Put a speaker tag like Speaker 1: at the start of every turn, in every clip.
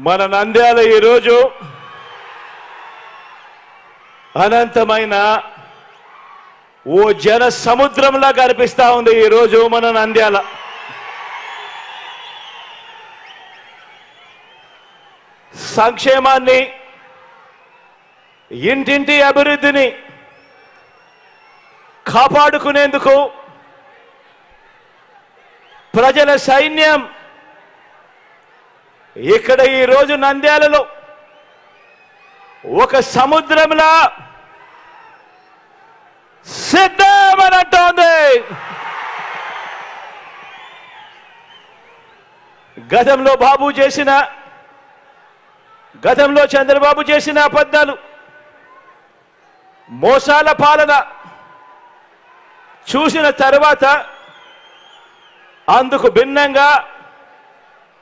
Speaker 1: మన నంద్యాల ఈరోజు అనంతమైన ఓ జన సముద్రంలా కనిపిస్తా ఉంది. ఈరోజు మన నంద్యాల సంక్షేమాన్ని, ఇంటింటి అభివృద్ధిని కాపాడుకునేందుకు ప్రజల సైన్యం ఇక్కడ ఈరోజు నంద్యాలలో ఒక సముద్రంలా సిద్ధమనంటోంది. గతంలో చంద్రబాబు చేసిన అబద్ధాలు, మోసాల పాలన చూసిన తర్వాత అందుకు భిన్నంగా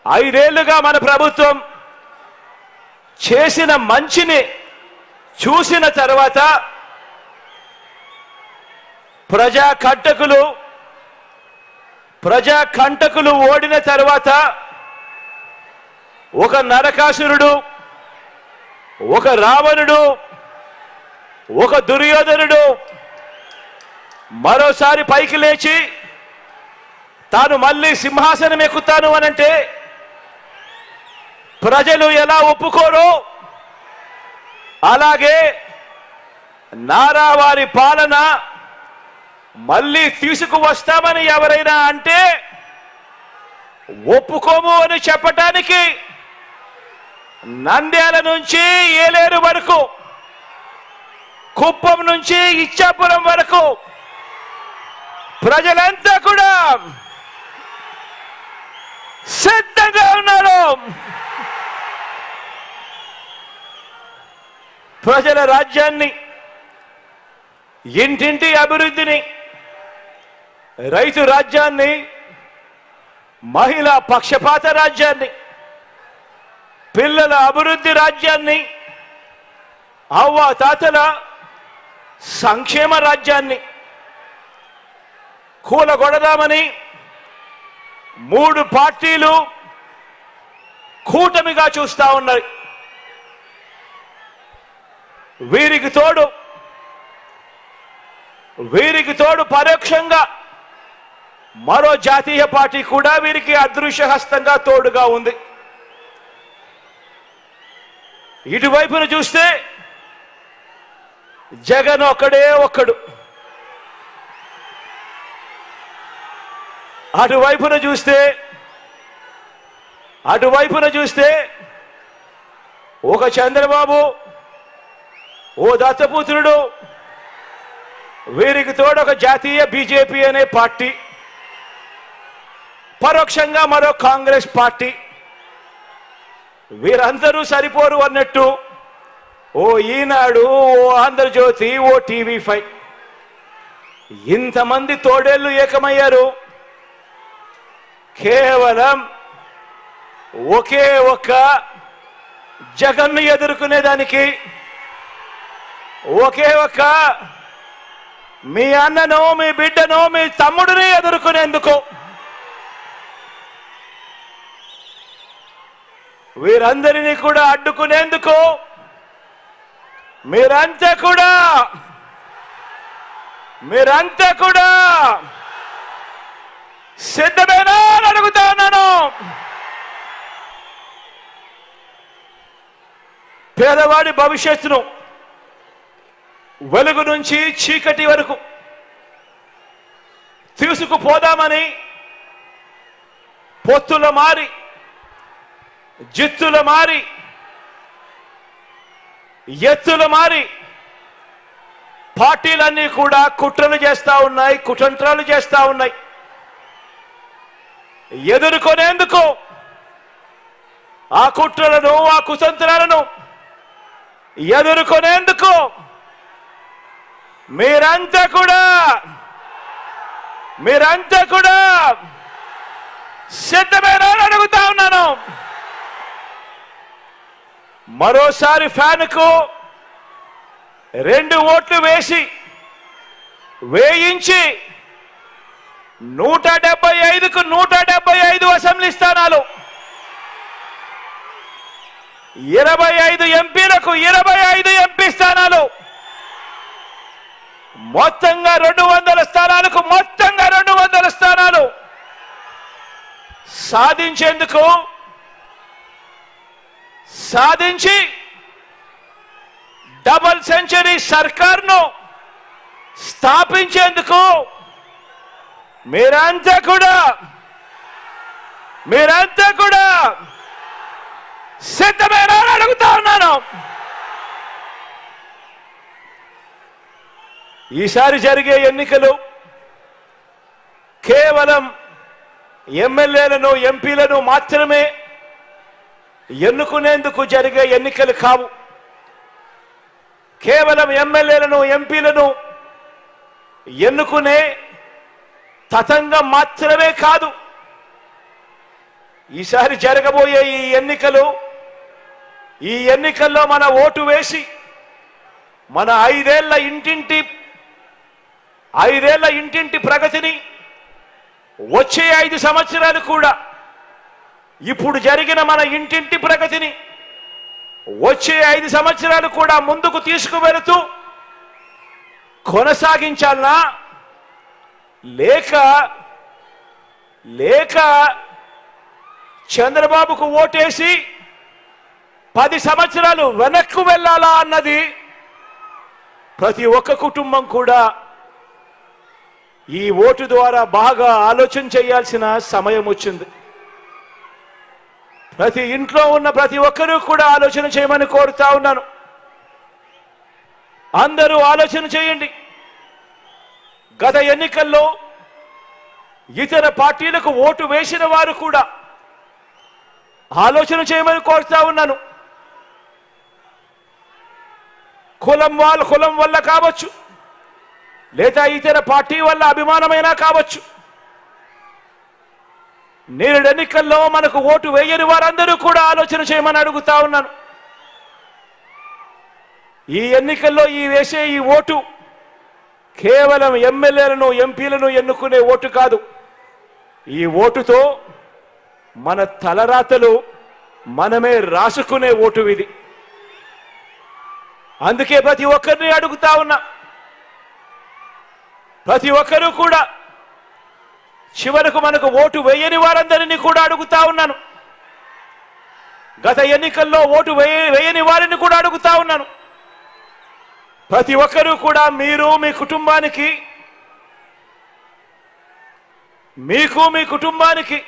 Speaker 1: 5 ఏళ్లుగా మన ప్రభుత్వం చేసిన మంచిని చూసిన తర్వాత ప్రజా కంటకులు ఓడిన తర్వాత ఒక నరకాసురుడు, ఒక రావణుడు, ఒక దుర్యోధనుడు మరోసారి పైకి లేచి తాను మళ్ళీ సింహాసనం ఎక్కుతాను అనంటే ప్రజలు ఎలా ఒప్పుకోరో, అలాగే నారావారి పాలన మళ్ళీ తీసుకువస్తామని ఎవరైనా అంటే ఒప్పుకోము అని చెప్పటానికి నంద్యాల నుంచి ఏలేరు వరకు, కుప్పం నుంచి ఇచ్చాపురం వరకు ప్రజలంతా కూడా సిద్ధంగా ఉన్నారు. ప్రజల రాజ్యాన్ని, ఇంటింటి అభివృద్ధిని, రైతు రాజ్యాన్ని, మహిళా పక్షపాత రాజ్యాన్ని, పిల్లల అభివృద్ధి రాజ్యాన్ని, అవ్వ తాతల సంక్షేమ రాజ్యాన్ని కూలగొడదామని 3 పార్టీలు కూటమిగా చూస్తా ఉన్నాయి. వీరికి తోడు పరోక్షంగా మరో జాతీయ పార్టీ కూడా వీరికి అదృశ్య హస్తంగా తోడుగా ఉంది. ఇటువైపున చూస్తే జగన్ ఒక్కడే ఒక్కడు, అటువైపున చూస్తే ఒక చంద్రబాబు, ఓ దత్తపుత్రుడు, వీరికి తోడు ఒక జాతీయ బీజేపీ అనే పార్టీ, పరోక్షంగా మరో కాంగ్రెస్ పార్టీ. వీరందరూ సరిపోరు అన్నట్టు ఓ ఈనాడు, ఓ ఆంధ్రజ్యోతి, ఓ టీవీ5 ఇంతమంది తోడేళ్లు ఏకమయ్యారు కేవలం ఒకే ఒక్క జగన్ను ఎదుర్కొనేదానికి, ఒకే ఒక్క మీ అన్నను, మీ బిడ్డను, మీ తమ్ముడిని ఎదుర్కొనేందుకు. వీరందరినీ కూడా అడ్డుకునేందుకు మీరంతా కూడా సిద్ధమేనా అని అడుగుతా ఉన్నాను. పేదవాడి భవిష్యత్తును వెలుగు నుంచి చీకటి వరకు తీసుకుపోదామని పొత్తుల మారి, జిత్తుల మారి, ఎత్తుల మారి పార్టీలన్నీ కూడా కుట్రలు చేస్తా ఉన్నాయి, కుతంత్రాలు చేస్తా ఉన్నాయి. ఎదుర్కొనేందుకు ఆ కుట్రలను, ఆ కుతంత్రాలను ఎదుర్కొనేందుకు మీరంతా కూడా సిద్ధమేనా అని అడుగుతా ఉన్నాను. మరోసారి ఫ్యాన్కు 2 ఓట్లు వేయించి 175కు 175 అసెంబ్లీ స్థానాలు 25 ఎంపీలకు 25 ఎంపీ స్థానాలు, మొత్తంగా 200 స్థానాలకు మొత్తంగా 200 స్థానాలు సాధించి డబుల్ సెంచరీ సర్కార్ను స్థాపించేందుకు మీరంతా కూడా సిద్ధమేనా అని అడుగుతా ఉన్నాను. ఈసారి జరిగే ఎన్నికలు కేవలం ఎమ్మెల్యేలను ఎంపీలను మాత్రమే ఎన్నుకునేందుకు జరిగే ఎన్నికలు కావు. కేవలం ఎమ్మెల్యేలను ఎంపీలను ఎన్నుకునే తతంగం మాత్రమే కాదు. ఈసారి జరగబోయే ఈ ఎన్నికల్లో మన ఓటు వేసి మన 5 ఏళ్ల ఇంటింటి ప్రగతిని, వచ్చే 5 సంవత్సరాలు కూడా ఇప్పుడు జరిగిన మన ఇంటింటి ప్రగతిని వచ్చే 5 సంవత్సరాలు కూడా ముందుకు తీసుకువెళుతూ కొనసాగించాలనా లేక చంద్రబాబుకు ఓటేసి 10 సంవత్సరాలు వెనక్కు వెళ్ళాలా అన్నది ప్రతి ఒక్క కుటుంబం కూడా ఈ ఓటు ద్వారా బాగా ఆలోచన చేయాల్సిన సమయం వచ్చింది. ప్రతి ఇంట్లో ఉన్న ప్రతి ఒక్కరూ కూడా ఆలోచన చేయమని కోరుతా ఉన్నాను. అందరూ ఆలోచన చేయండి. గత ఎన్నికల్లో ఇతర పార్టీలకు ఓటు వేసిన వారు కూడా ఆలోచన చేయమని కోరుతా ఉన్నాను. కులం వల్ల కావచ్చు, లేదా ఇతర పార్టీ వల్ల అభిమానమైనా కావచ్చు, నేడు ఎన్నికల్లో మనకు ఓటు వేయని వారందరూ కూడా ఆలోచన చేయమని అడుగుతా ఉన్నాను. ఈ ఎన్నికల్లో వేసే ఈ ఓటు కేవలం ఎమ్మెల్యేలను ఎంపీలను ఎన్నుకునే ఓటు కాదు. ఈ ఓటుతో మన తలరాతలు మనమే రాసుకునే ఓటు ఇది. అందుకే ప్రతి ఒక్కరిని అడుగుతా ఉన్నా, ప్రతి ఒక్కరూ కూడా చివరకు మనకు ఓటు వేయని వారందరినీ కూడా అడుగుతా ఉన్నాను. గత ఎన్నికల్లో ఓటు వేయని వారిని కూడా అడుగుతా ఉన్నాను. ప్రతి ఒక్కరూ కూడా మీరు మీ కుటుంబానికి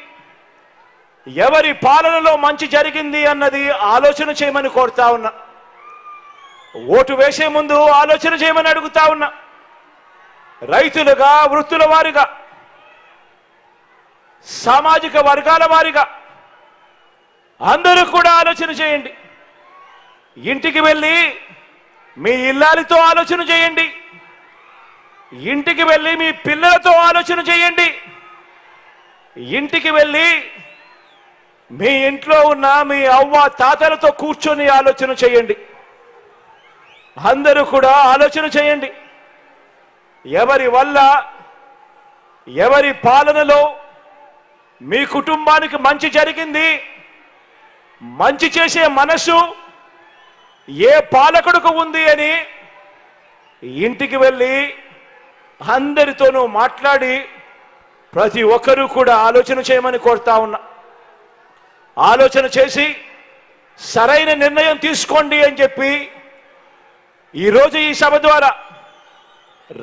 Speaker 1: ఎవరి పాలనలో మంచి జరిగింది అన్నది ఆలోచన చేయమని కోరుతా ఉన్నా. ఓటు వేసే ముందు ఆలోచన చేయమని అడుగుతా ఉన్నా. రైతులుగా, వృత్తుల వారిగా, సామాజిక వర్గాల వారిగా అందరూ కూడా ఆలోచన చేయండి. ఇంటికి వెళ్ళి మీ ఇల్లాలితో ఆలోచన చేయండి. ఇంటికి వెళ్ళి మీ పిల్లలతో ఆలోచన చేయండి. ఇంటికి వెళ్ళి మీ ఇంట్లో ఉన్న మీ అవ్వ తాతలతో కూర్చొని ఆలోచన చేయండి. అందరూ కూడా ఆలోచన చేయండి. ఎవరి వల్ల, ఎవరి పాలనలో మీ కుటుంబానికి మంచి జరిగింది, మంచి చేసే మనసు ఏ పాలకుడికి ఉంది అని ఇంటికి వెళ్ళి అందరితోనూ మాట్లాడి ప్రతి ఒక్కరూ కూడా ఆలోచన చేయమని కోరుతా ఉన్నా. ఆలోచన చేసి సరైన నిర్ణయం తీసుకోండి అని చెప్పి ఈరోజు ఈ సభ ద్వారా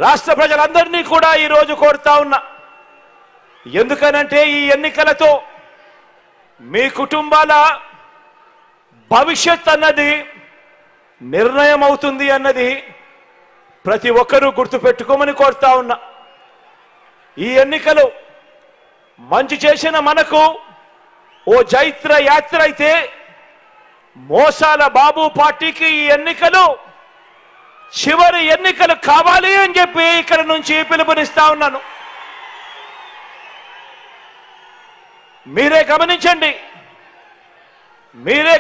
Speaker 1: రాష్ట్ర ప్రజలందరినీ కూడా ఈరోజు కోరుతా ఉన్నా. ఎందుకనంటే ఈ ఎన్నికలతో మీ కుటుంబాల భవిష్యత్ అన్నది నిర్ణయం అవుతుంది అన్నది ప్రతి ఒక్కరూ గుర్తుపెట్టుకోమని కోరుతా ఉన్నా. ఈ ఎన్నికలు మంచి చేసిన మనకు ఓ జైత్ర యాత్ర అయితే, మోసాల బాబు పార్టీకి ఈ ఎన్నికలు చివరి ఎన్నికలు కావాలి అని చెప్పి ఇక్కడ నుంచి పిలుపునిస్తా ఉన్నాను. మీరే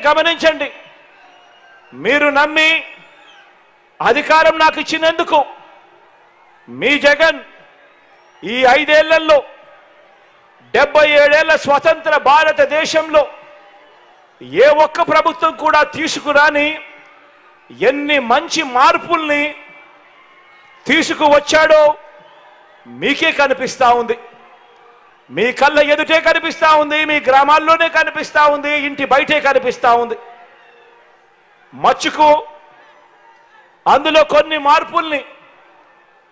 Speaker 1: గమనించండి. మీరు నమ్మి అధికారం నాకు ఇచ్చినందుకు మీ జగన్ ఈ 5 ఏళ్లలో 77 ఏళ్ల స్వతంత్ర భారతదేశంలో ఏ ఒక్క ప్రభుత్వం కూడా తీసుకురాని ఎన్ని మంచి మార్పుల్ని తీసుకువచ్చాడో మీకే కనిపిస్తా ఉంది. మీ కళ్ళ ఎదుటే కనిపిస్తా ఉంది, మీ గ్రామాల్లోనే కనిపిస్తా ఉంది, ఇంటి బయటే కనిపిస్తా ఉంది. మచ్చుకు అందులో కొన్ని మార్పుల్ని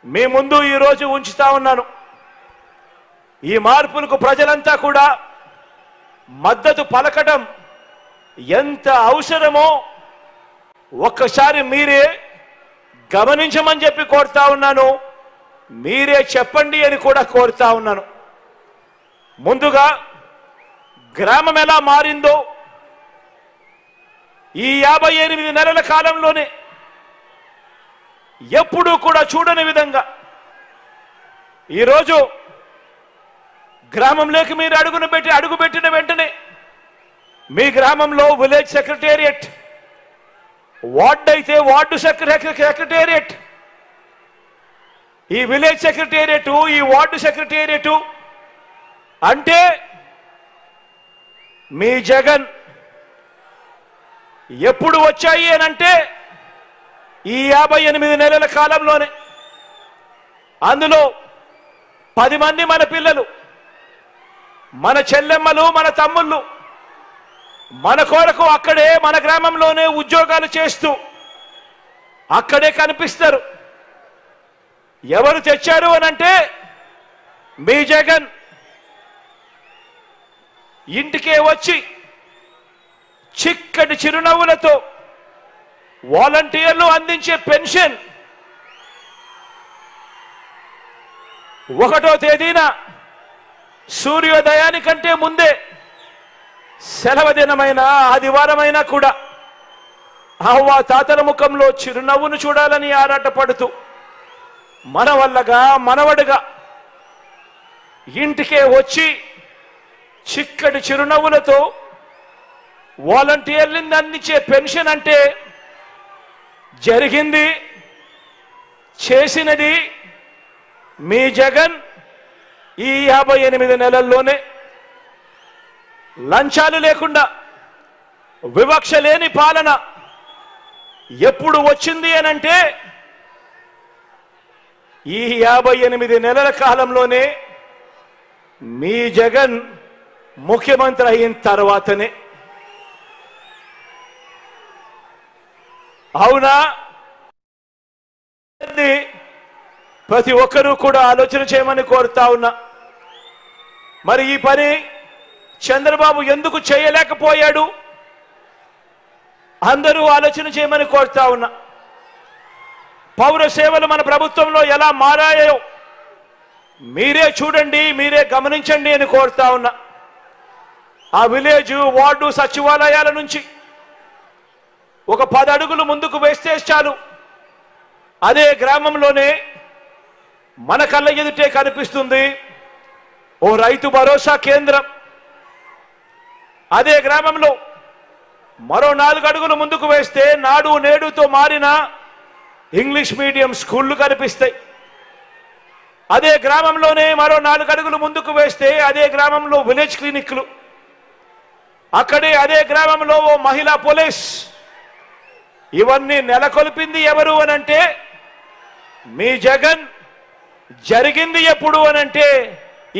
Speaker 1: మీ ముందు ఈరోజు ఉంచుతా ఉన్నాను. ఈ మార్పులకు ప్రజలంతా కూడా మద్దతు పలకడం ఎంత అవసరమో ఒక్కసారి మీరే గమనించమని చెప్పి కోరుతా ఉన్నాను. మీరే చెప్పండి అని కూడా కోరుతా ఉన్నాను. ముందుగా గ్రామం ఎలా మారిందో ఈ 58 నెలల కాలంలోనే ఎప్పుడూ కూడా చూడని విధంగా ఈరోజు గ్రామంలోకి మీరు అడుగుపెట్టిన వెంటనే మీ గ్రామంలో విలేజ్ సెక్రటేరియట్, వార్డు అయితే వార్డు సెక్రటేరియట్, ఈ విలేజ్ సెక్రటేరియట్, ఈ వార్డు సెక్రటేరియట్ అంటే మీ జగన్ ఎప్పుడు వచ్చాయి అనంటే ఈ 58 నెలల కాలంలోనే. అందులో 10 మంది మన పిల్లలు, మన చెల్లెమ్మలు, మన తమ్ముళ్ళు మన కొరకు అక్కడే మన గ్రామంలోనే ఉద్యోగాలు చేస్తూ అక్కడే కనిపిస్తారు. ఎవరు తెచ్చారు అనంటే మీ జగన్ ఇంటికే వచ్చి చిక్కటి చిరునవ్వులతో వాలంటీర్లు అందించే పెన్షన్ 1వ తేదీన సూర్యోదయానికంటే ముందే సెలవు దినమైన ఆదివారమైనా కూడా అవ్వ తాతల ముఖంలో చిరునవ్వును చూడాలని ఆరాటపడుతూ మన వల్లగా మనవడుగా ఇంటికే వచ్చి చిక్కటి చిరునవ్వులతో వాలంటీర్లను అందించే పెన్షన్ అంటే జరిగింది, చేసినది మీ జగన్ ఈ 58 నెలల్లోనే. లంచాలు లేకుండా వివక్ష లేని పాలన ఎప్పుడు వచ్చింది అనంటే ఈ 58 నెలల కాలంలోనే మీ జగన్ ముఖ్యమంత్రి అయిన తర్వాతనే. అవునా? ప్రతి ఒక్కరూ కూడా ఆలోచన చేయమని కోరుతా ఉన్నా. మరి ఈ పని చంద్రబాబు ఎందుకు చేయలేకపోయాడు? అందరూ ఆలోచన చేయమని కోరుతా ఉన్నా. పౌర సేవలు మన ప్రభుత్వంలో ఎలా మారాయో మీరే చూడండి, మీరే గమనించండి అని కోరుతా ఉన్నా. ఆ విలేజ్, వార్డు, సచివాలయాల నుంచి ఒక 10 అడుగులు ముందుకు వేస్తే చాలు, అదే గ్రామంలోనే మన కళ్ళ ఎదుటే కనిపిస్తుంది ఓ రైతు భరోసా కేంద్రం. అదే గ్రామంలో మరో 4 అడుగులు ముందుకు వేస్తే నాడు నేడుతో మారిన ఇంగ్లీష్ మీడియం స్కూళ్లు కనిపిస్తాయి. అదే గ్రామంలోనే మరో 4 అడుగులు ముందుకు వేస్తే అదే గ్రామంలో విలేజ్ క్లినిక్లు, అక్కడే అదే గ్రామంలో ఓ మహిళా పోలీస్. ఇవన్నీ నెలకొల్పింది ఎవరు అనంటే మీ జగన్. జరిగింది ఎప్పుడు అనంటే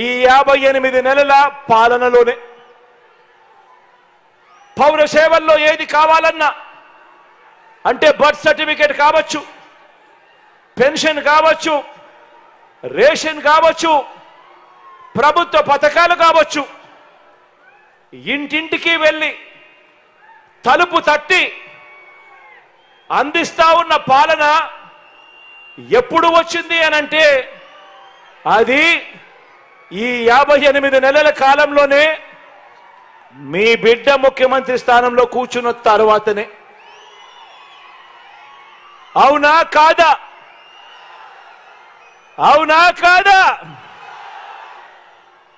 Speaker 1: ఈ 58 నెలల పాలనలోనే. పౌర సేవల్లో ఏది కావాలన్నా అంటే బర్త్ సర్టిఫికేట్ కావచ్చు, పెన్షన్ కావచ్చు, రేషన్ కావచ్చు, ప్రభుత్వ పథకాలు కావచ్చు, ఇంటింటికి వెళ్ళి తలుపు తట్టి అందిస్తా ఉన్న పాలన ఎప్పుడు వచ్చింది అనంటే అది ఈ 58 నెలల కాలంలోనే మీ బిడ్డ ముఖ్యమంత్రి స్థానంలో కూర్చున్న తర్వాతనే. అవునా కాదా? అవునా కాదా?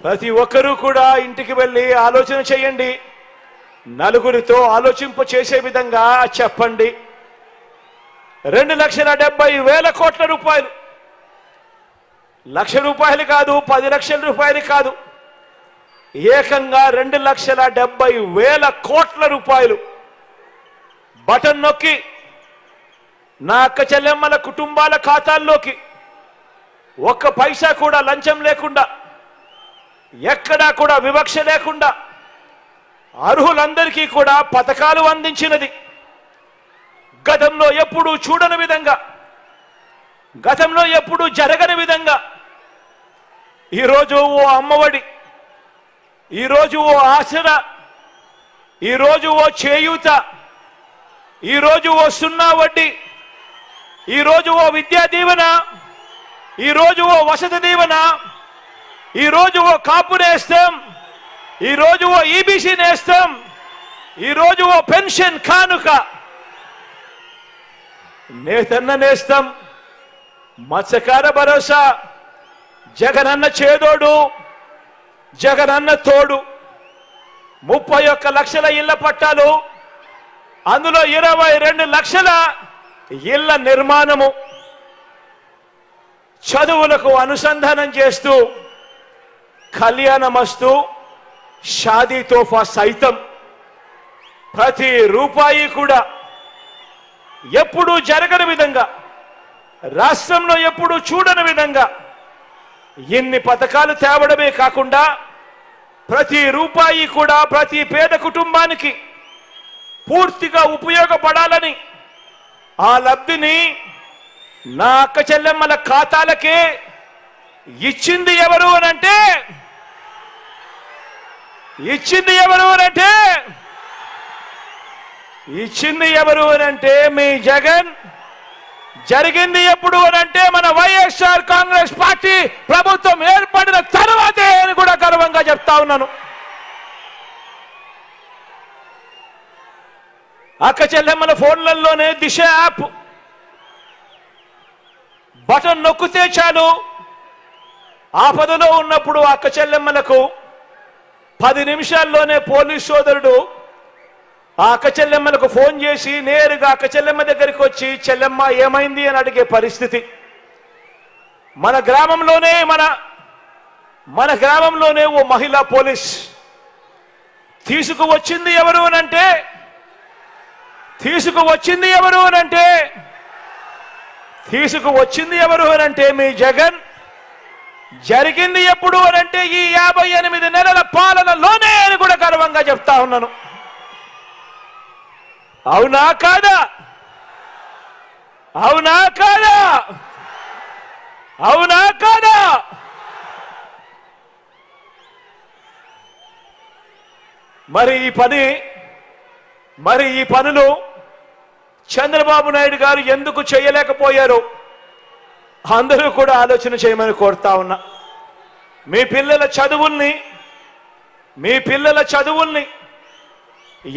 Speaker 1: ప్రతి ఒక్కరూ కూడా ఇంటికి వెళ్ళి ఆలోచన చేయండి, నలుగురితో ఆలోచింప చేసే విధంగా చెప్పండి. 2,70,000 కోట్ల రూపాయలు, 1,00,000 రూపాయలు కాదు, 10 లక్షల రూపాయలు కాదు, ఏకంగా 2,70,000 కోట్ల రూపాయలు బటన్ నొక్కి నా అక్క చెల్లెమ్మల కుటుంబాల ఖాతాల్లోకి ఒక్క పైసా కూడా లంచం లేకుండా, ఎక్కడా కూడా వివక్ష లేకుండా అర్హులందరికీ కూడా పథకాలు అందించినది. గతంలో ఎప్పుడూ చూడని విధంగా, గతంలో ఎప్పుడూ జరగని విధంగా ఈరోజు ఓ అమ్మఒడి, ఈరోజు ఓ ఆసరా, ఈరోజు ఓ చేయూత, ఈరోజు ఓ సున్నా వడ్డీ, ఈరోజు ఓ విద్యా దీవెన, ఈరోజు ఓ వసతి దీవెన, ఈరోజు ఓ కాపు నేస్తం, ఈరోజు ఓ ఈబీసీ నేస్తం, ఈరోజు ఓ పెన్షన్ కానుక, నేతన్న నేస్తం, మత్స్యకార భరోసా, జగనన్న చేదోడు, జగనన్న తోడు, 31 లక్షల ఇళ్ల పట్టాలు, అందులో 22 లక్షల ఇళ్ల నిర్మాణము, చదువులకు అనుసంధానం చేస్తూ కళ్యాణమస్తు, షాదీ తోఫా సైతం ప్రతి రూపాయి కూడా ఎప్పుడూ జరగని విధంగా, రాష్ట్రంలో ఎప్పుడూ చూడని విధంగా ఇన్ని పథకాలు తేవడమే కాకుండా ప్రతి రూపాయి కూడా ప్రతి పేద కుటుంబానికి పూర్తిగా ఉపయోగపడాలని ఆ లబ్ధిని నా అక్క చెల్లెమ్మల ఖాతాలకే ఇచ్చింది ఎవరు అనంటే, ఇచ్చింది ఎవరు అనంటే, ఇచ్చింది ఎవరు అనంటే మీ జగన్. జరిగింది ఎప్పుడు అనంటే మన వైఎస్ఆర్ కాంగ్రెస్ పార్టీ ప్రభుత్వం ఏర్పడిన తర్వాతే అని కూడా గర్వంగా చెప్తా ఉన్నాను. అక్క చెల్లెమ్మల ఫోన్లలోనే దిశ యాప్ బటన్ నొక్కితే చాలు, ఆపదలో ఉన్నప్పుడు అక్క చెల్లెమ్మలకు 10 నిమిషాల్లోనే పోలీస్ సోదరుడు ఆ అక్క చెల్లెమ్మలకు ఫోన్ చేసి నేరుగా అక్క చెల్లెమ్మ దగ్గరికి వచ్చి చెల్లెమ్మ ఏమైంది అని అడిగే పరిస్థితి. మన గ్రామంలోనే ఓ మహిళా పోలీస్ తీసుకువచ్చింది ఎవరు అనంటే, తీసుకువచ్చింది ఎవరు అనంటే మీ జగన్. జరిగింది ఎప్పుడు అనంటే ఈ 58 నెలల పాలనలోనే అని కూడా గర్వంగా చెప్తా ఉన్నాను. అవునా కాదా? అవునా కాదా? అవునా కాదా? మరి ఈ పనులు చంద్రబాబు నాయుడు గారు ఎందుకు చేయలేకపోయారు? అందరూ కూడా ఆలోచన చేయమని కోరుతా ఉన్నా. మీ పిల్లల చదువుల్ని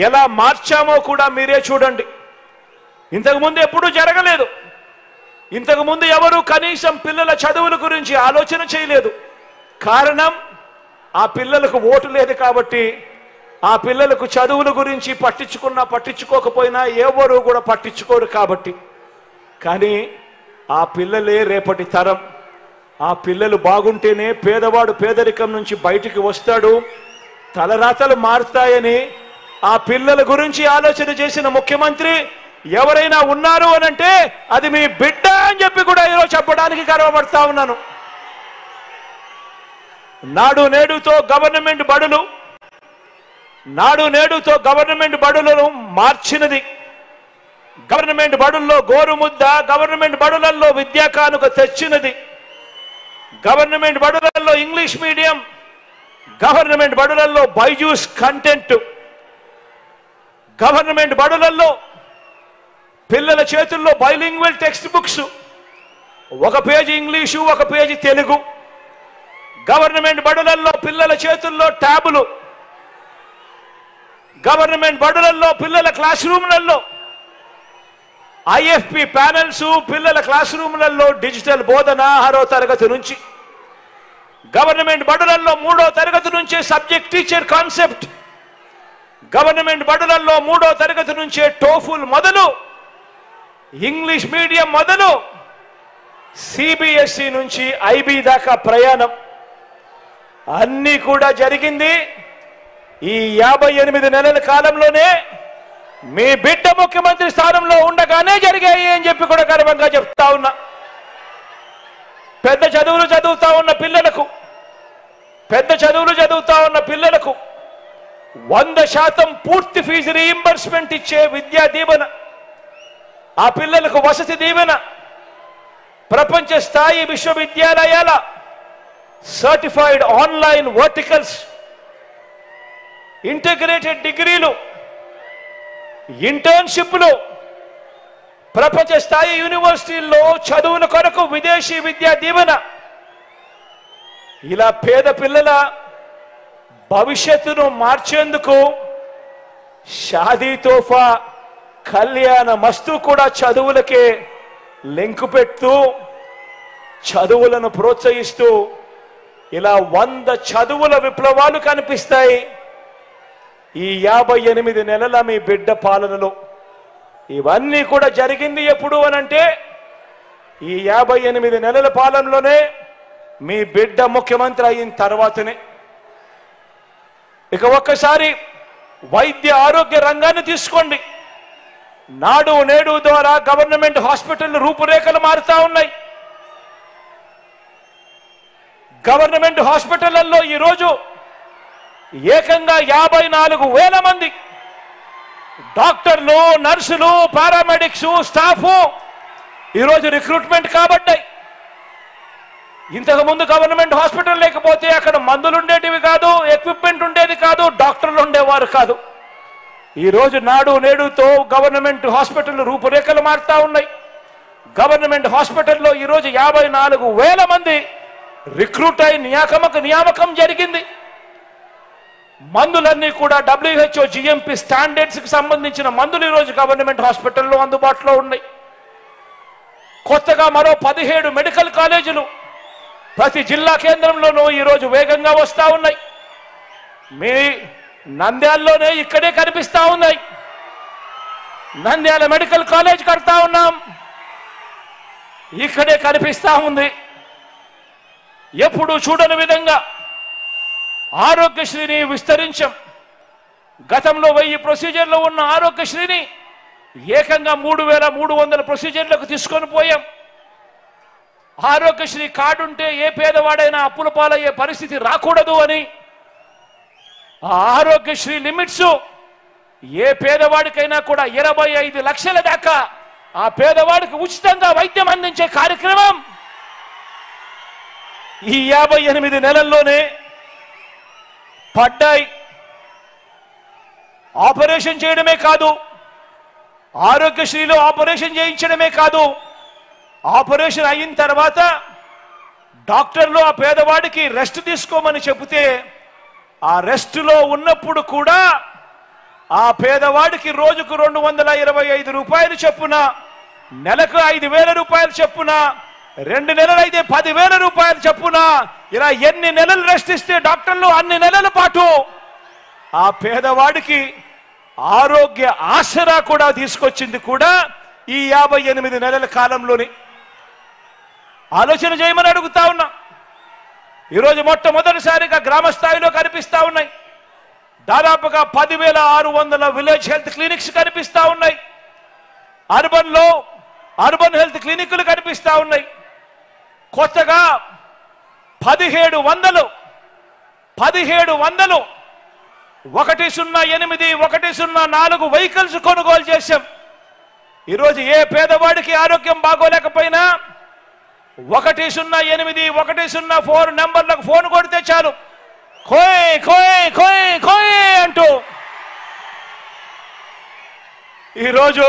Speaker 1: ఎలా మార్చామో కూడా మీరే చూడండి. ఇంతకుముందు ఎప్పుడూ జరగలేదు. ఇంతకుముందు ఎవరు కనీసం పిల్లల చదువుల గురించి ఆలోచన చేయలేదు. కారణం ఆ పిల్లలకు ఓటు లేదు కాబట్టి, ఆ పిల్లలకు చదువుల గురించి పట్టించుకోకపోయినా ఎవరు కూడా పట్టించుకోరు కాబట్టి. కానీ ఆ పిల్లలే రేపటి తరం. ఆ పిల్లలు బాగుంటేనే పేదవాడు పేదరికం నుంచి బయటికి వస్తాడు, తలరాతలు మారుతాయని ఆ పిల్లల గురించి ఆలోచన చేసిన ముఖ్యమంత్రి ఎవరైనా ఉన్నారు అనంటే అది మీ బిడ్డ అని చెప్పి కూడా ఈరోజు చెప్పడానికి గర్వపడతా ఉన్నాను. నాడు నేడుతో గవర్నమెంట్ బడులను మార్చినది. గవర్నమెంట్ బడుల్లో గోరుముద్ద, గవర్నమెంట్ బడులలో విద్యా కానుక తెచ్చినది. గవర్నమెంట్ బడులలో ఇంగ్లీష్ మీడియం, గవర్నమెంట్ బడులలో బైజూస్ కంటెంట్, గవర్నమెంట్ బడులలో పిల్లల చేతుల్లో bilingual text books, 1 page English 1 page Telugu. Government బడులలో పిల్లల చేతుల్లో ట్యాబులు. గవర్నమెంట్ బడులలో పిల్లల క్లాస్ రూమ్లలో IFP ప్యానెల్స్, పిల్లల క్లాస్ రూమ్లలో డిజిటల్ బోధన 6వ తరగతి నుంచి. గవర్నమెంట్ బడులలో 3వ తరగతి నుంచే సబ్జెక్ట్ టీచర్ కాన్సెప్ట్. గవర్నమెంట్ బడులలో 3వ తరగతి నుంచే టోఫుల్ మొదలు, ఇంగ్లీష్ మీడియం మొదలు, CBSE నుంచి IB దాకా ప్రయాణం. అన్నీ కూడా జరిగింది ఈ 58 నెలల కాలంలోనే మీ బిడ్డ ముఖ్యమంత్రి స్థానంలో ఉండగానే జరిగాయి అని చెప్పి కూడా గర్వంగా చెప్తా ఉన్నా. పెద్ద చదువులు చదువుతా ఉన్న పిల్లలకు 100% పూర్తి ఫీజు రీయింబర్స్మెంట్ ఇచ్చే విద్యా దీవెన, ఆ పిల్లలకు వసతి దీవెన, ప్రపంచ స్థాయి విశ్వవిద్యాలయాల సర్టిఫైడ్ ఆన్లైన్ వర్టికల్స్, ఇంటిగ్రేటెడ్ డిగ్రీలు, ఇంటర్న్షిప్లు, ప్రపంచ స్థాయి యూనివర్సిటీల్లో చదువుల కొరకు విదేశీ విద్యా దీవెన, ఇలా పేద పిల్లల భవిష్యత్తును మార్చేందుకు షాదీ తోఫా, కళ్యాణ మస్తు కూడా చదువులకే లింకు పెడుతూ చదువులను ప్రోత్సహిస్తూ ఇలా 100 చదువుల విప్లవాలు కనిపిస్తాయి ఈ 58 నెలల మీ బిడ్డ పాలనలో. ఇవన్నీ కూడా జరిగింది ఎప్పుడు అనంటే ఈ 58 నెలల పాలనలోనే మీ బిడ్డ ముఖ్యమంత్రి అయిన తర్వాతనే. ఇక ఒక్కసారి వైద్య ఆరోగ్య రంగాన్ని తీసుకోండి. నాడు నేడు ద్వారా గవర్నమెంట్ హాస్పిటల్ రూపురేఖలు మారుతా ఉన్నాయి. గవర్నమెంట్ హాస్పిటళ్లలో ఈరోజు ఏకంగా 54,000 మంది డాక్టర్లు, నర్సులు, పారామెడిక్స్, స్టాఫ్ ఈరోజు రిక్రూట్మెంట్ కాబట్టాయి. ఇంతకు ముందు గవర్నమెంట్ హాస్పిటల్ లేకపోతే అక్కడ మందులు ఉండేటివి కాదు, ఎక్విప్మెంట్ ఉండేది కాదు, డాక్టర్లు ఉండేవారు కాదు. ఈరోజు నాడు నేడుతో గవర్నమెంట్ హాస్పిటల్ రూపురేఖలు మారుతా ఉన్నాయి. గవర్నమెంట్ హాస్పిటల్లో ఈరోజు 54,000 మంది రిక్రూట్ అయి నియామకం జరిగింది. మందులన్నీ కూడా WHO GMP స్టాండర్డ్స్ కి సంబంధించిన మందులు ఈరోజు గవర్నమెంట్ హాస్పిటల్లో అందుబాటులో ఉన్నాయి. కొత్తగా మరో 17 మెడికల్ కాలేజీలు ప్రతి జిల్లా కేంద్రంలోనూ ఈరోజు వేగంగా వస్తా ఉన్నాయి. మీ నంద్యాలలోనే ఇక్కడే కనిపిస్తా ఉన్నాయి. నంద్యాల మెడికల్ కాలేజ్ కడతా ఉన్నాం, ఇక్కడే కనిపిస్తా ఉంది. ఎప్పుడు చూడని విధంగా ఆరోగ్యశ్రీని విస్తరించాం. గతంలో 1000 ప్రొసీజర్లు ఉన్న ఆరోగ్యశ్రీని ఏకంగా 3,300 ప్రొసీజర్లకు తీసుకొని పోయాం. ఆరోగ్యశ్రీ కార్డు ఉంటే ఏ పేదవాడైనా అప్పుల పాలయ్యే పరిస్థితి రాకూడదు అని ఆ ఆరోగ్యశ్రీ లిమిట్స్ ఏ పేదవాడికైనా కూడా 25 లక్షల దాకా ఆ పేదవాడికి ఉచితంగా వైద్యం అందించే కార్యక్రమం ఈ 58 నెలల్లోనే పడ్డాయి. ఆపరేషన్ చేయడమే కాదు, ఆరోగ్యశ్రీలో ఆపరేషన్ చేయించడమే కాదు, ఆపరేషన్ అయిన తర్వాత డాక్టర్లు ఆ పేదవాడికి రెస్ట్ తీసుకోమని చెబితే ఆ రెస్టులో ఉన్నప్పుడు కూడా ఆ పేదవాడికి రోజుకు 225 రూపాయలు చొప్పున, నెలకు 5,000 రూపాయలు చొప్పున, 2 నెలలైతే 10,000 రూపాయలు చొప్పున, ఇలా ఎన్ని నెలలు రెస్ట్ ఇస్తే డాక్టర్లు అన్ని నెలల పాటు ఆ పేదవాడికి ఆరోగ్య ఆసరా కూడా తీసుకొచ్చింది కూడా ఈ 58 నెలల కాలంలోనే. ఆలోచన చేయమని అడుగుతా ఉన్నా. ఈరోజు మొట్టమొదటిసారిగా గ్రామ స్థాయిలో కనిపిస్తా ఉన్నాయి. దాదాపుగా 10,600 విలేజ్ హెల్త్ క్లినిక్స్ కనిపిస్తా ఉన్నాయి. అర్బన్ హెల్త్ క్లినిక్లు కనిపిస్తా ఉన్నాయి. కొత్తగా 1700 108 104 వెహికల్స్ కొనుగోలు చేశాం. ఈరోజు ఏ పేదవాడికి ఆరోగ్యం బాగోలేకపోయినా 108 104 నెంబర్లకు ఫోన్ కొడితే చాలు, కోయ్ కోయ్ కోయ్ కోయ్ అంటూ ఈరోజు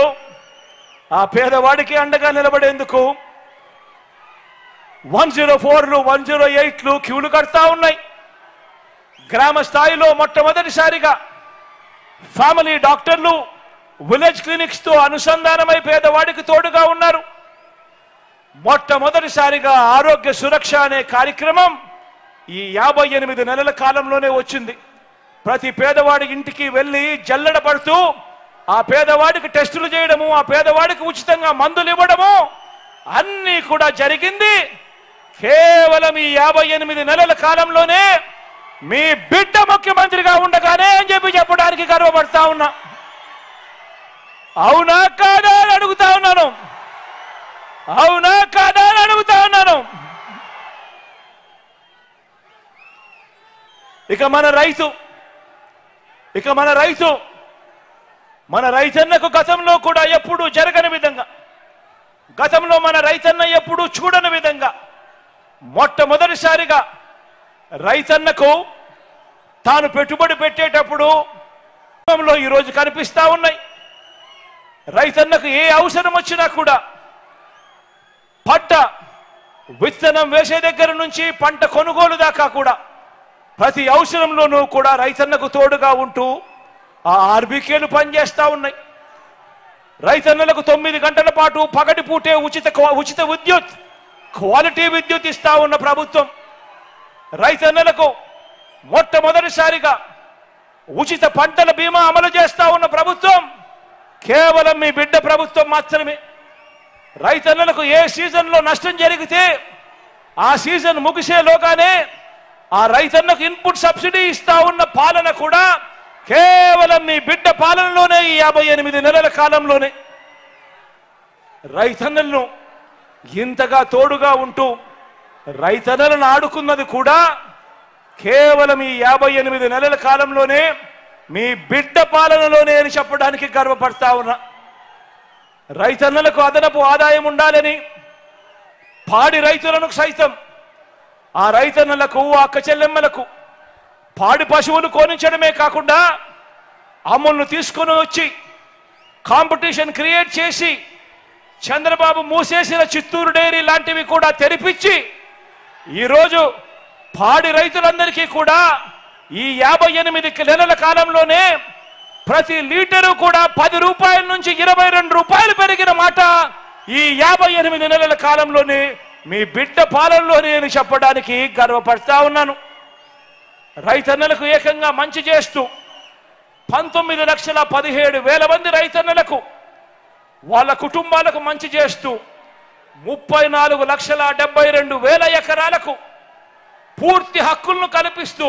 Speaker 1: ఆ పేదవాడికి అండగా నిలబడేందుకు 104లు 108లు క్యూలు కడతా ఉన్నాయి. గ్రామ స్థాయిలో మొట్టమొదటిసారిగా ఫ్యామిలీ డాక్టర్లు విలేజ్ క్లినిక్స్ తో అనుసంధానమై పేదవాడికి తోడుగా ఉన్నారు. మొట్టమొదటిసారిగా ఆరోగ్య సురక్ష అనే కార్యక్రమం ఈ 58 నెలల కాలంలోనే వచ్చింది. ప్రతి పేదవాడి ఇంటికి వెళ్ళి జల్లెడ పడుతూ ఆ పేదవాడికి టెస్టులు చేయడము, ఆ పేదవాడికి ఉచితంగా మందులు ఇవ్వడము అన్నీ కూడా జరిగింది కేవలం ఈ 58 నెలల కాలంలోనే మీ బిడ్డ ముఖ్యమంత్రిగా ఉండగానే అని చెప్పడానికి గర్వపడతా ఉన్నా. అవునా కాదా అని అడుగుతా ఉన్నాను. అవునా కాదా అని అడుగుతా ఉన్నాను. ఇక మన రైతన్నకు గతంలో కూడా ఎప్పుడూ జరగని విధంగా, గతంలో మన రైతన్న ఎప్పుడూ చూడని విధంగా మొట్టమొదటిసారిగా రైతన్నకు తాను పెట్టుబడి పెట్టేటప్పుడు ఈరోజు కనిపిస్తా ఉన్నాయి. రైతన్నకు ఏ అవసరం వచ్చినా కూడా పంట విత్తనం వేసే దగ్గర నుంచి పంట కొనుగోలు దాకా కూడా ప్రతి అవసరంలోనూ కూడా రైతన్నకు తోడుగా ఉంటూ ఆ ఆర్బీకేలు పనిచేస్తా ఉన్నాయి. రైతన్నలకు 9 గంటల పాటు పగటిపూటే ఉచిత విద్యుత్, క్వాలిటీ విద్యుత్ ఇస్తా ఉన్న ప్రభుత్వం, రైతన్నలకు మొట్టమొదటిసారిగా ఉచిత పంటల బీమా అమలు చేస్తా ఉన్న ప్రభుత్వం కేవలం మీ బిడ్డ ప్రభుత్వం మాత్రమే. రైతన్నలకు ఏ సీజన్లో నష్టం జరిగితే ఆ సీజన్ ముగిసేలోగానే ఆ రైతన్నకు ఇన్పుట్ సబ్సిడీ ఇస్తా ఉన్న పాలన కూడా కేవలం మీ బిడ్డ పాలనలోనే, ఈ 58 నెలల కాలంలోనే రైతన్నలను ఇంతగా తోడుగా ఉంటూ రైతన్నలను ఆడుకున్నది కూడా కేవలం ఈ 58 నెలల కాలంలోనే, మీ బిడ్డ పాలనలోనే అని చెప్పడానికి గర్వపడతా ఉన్నా. రైతన్నలకు అదనపు ఆదాయం ఉండాలని పాడి రైతులను సైతం, ఆ రైతన్నలకు, అక్క చెల్లెమ్మలకు పాడి పశువులు కొనించడమే కాకుండా అమ్ములను తీసుకొని వచ్చి కాంపిటీషన్ క్రియేట్ చేసి చంద్రబాబు మూసేసిన చిత్తూరు డైరీ లాంటివి కూడా తెరిపించి ఈరోజు పాడి రైతులందరికీ కూడా ఈ 58 నెలల కాలంలోనే ప్రతి లీటరు కూడా 10 రూపాయల నుంచి 22 రూపాయలు పెరిగిన మాట ఈ 58 నెలల కాలంలోనే మీ బిడ్డ పాలనలోనే అని చెప్పడానికి గర్వపడతా ఉన్నాను. రైతన్నలకు ఏకంగా మంచి చేస్తూ 19,17,000 మంది రైతన్నలకు, వాళ్ళ కుటుంబాలకు మంచి చేస్తూ 34,72,000 ఎకరాలకు పూర్తి హక్కులను కల్పిస్తూ,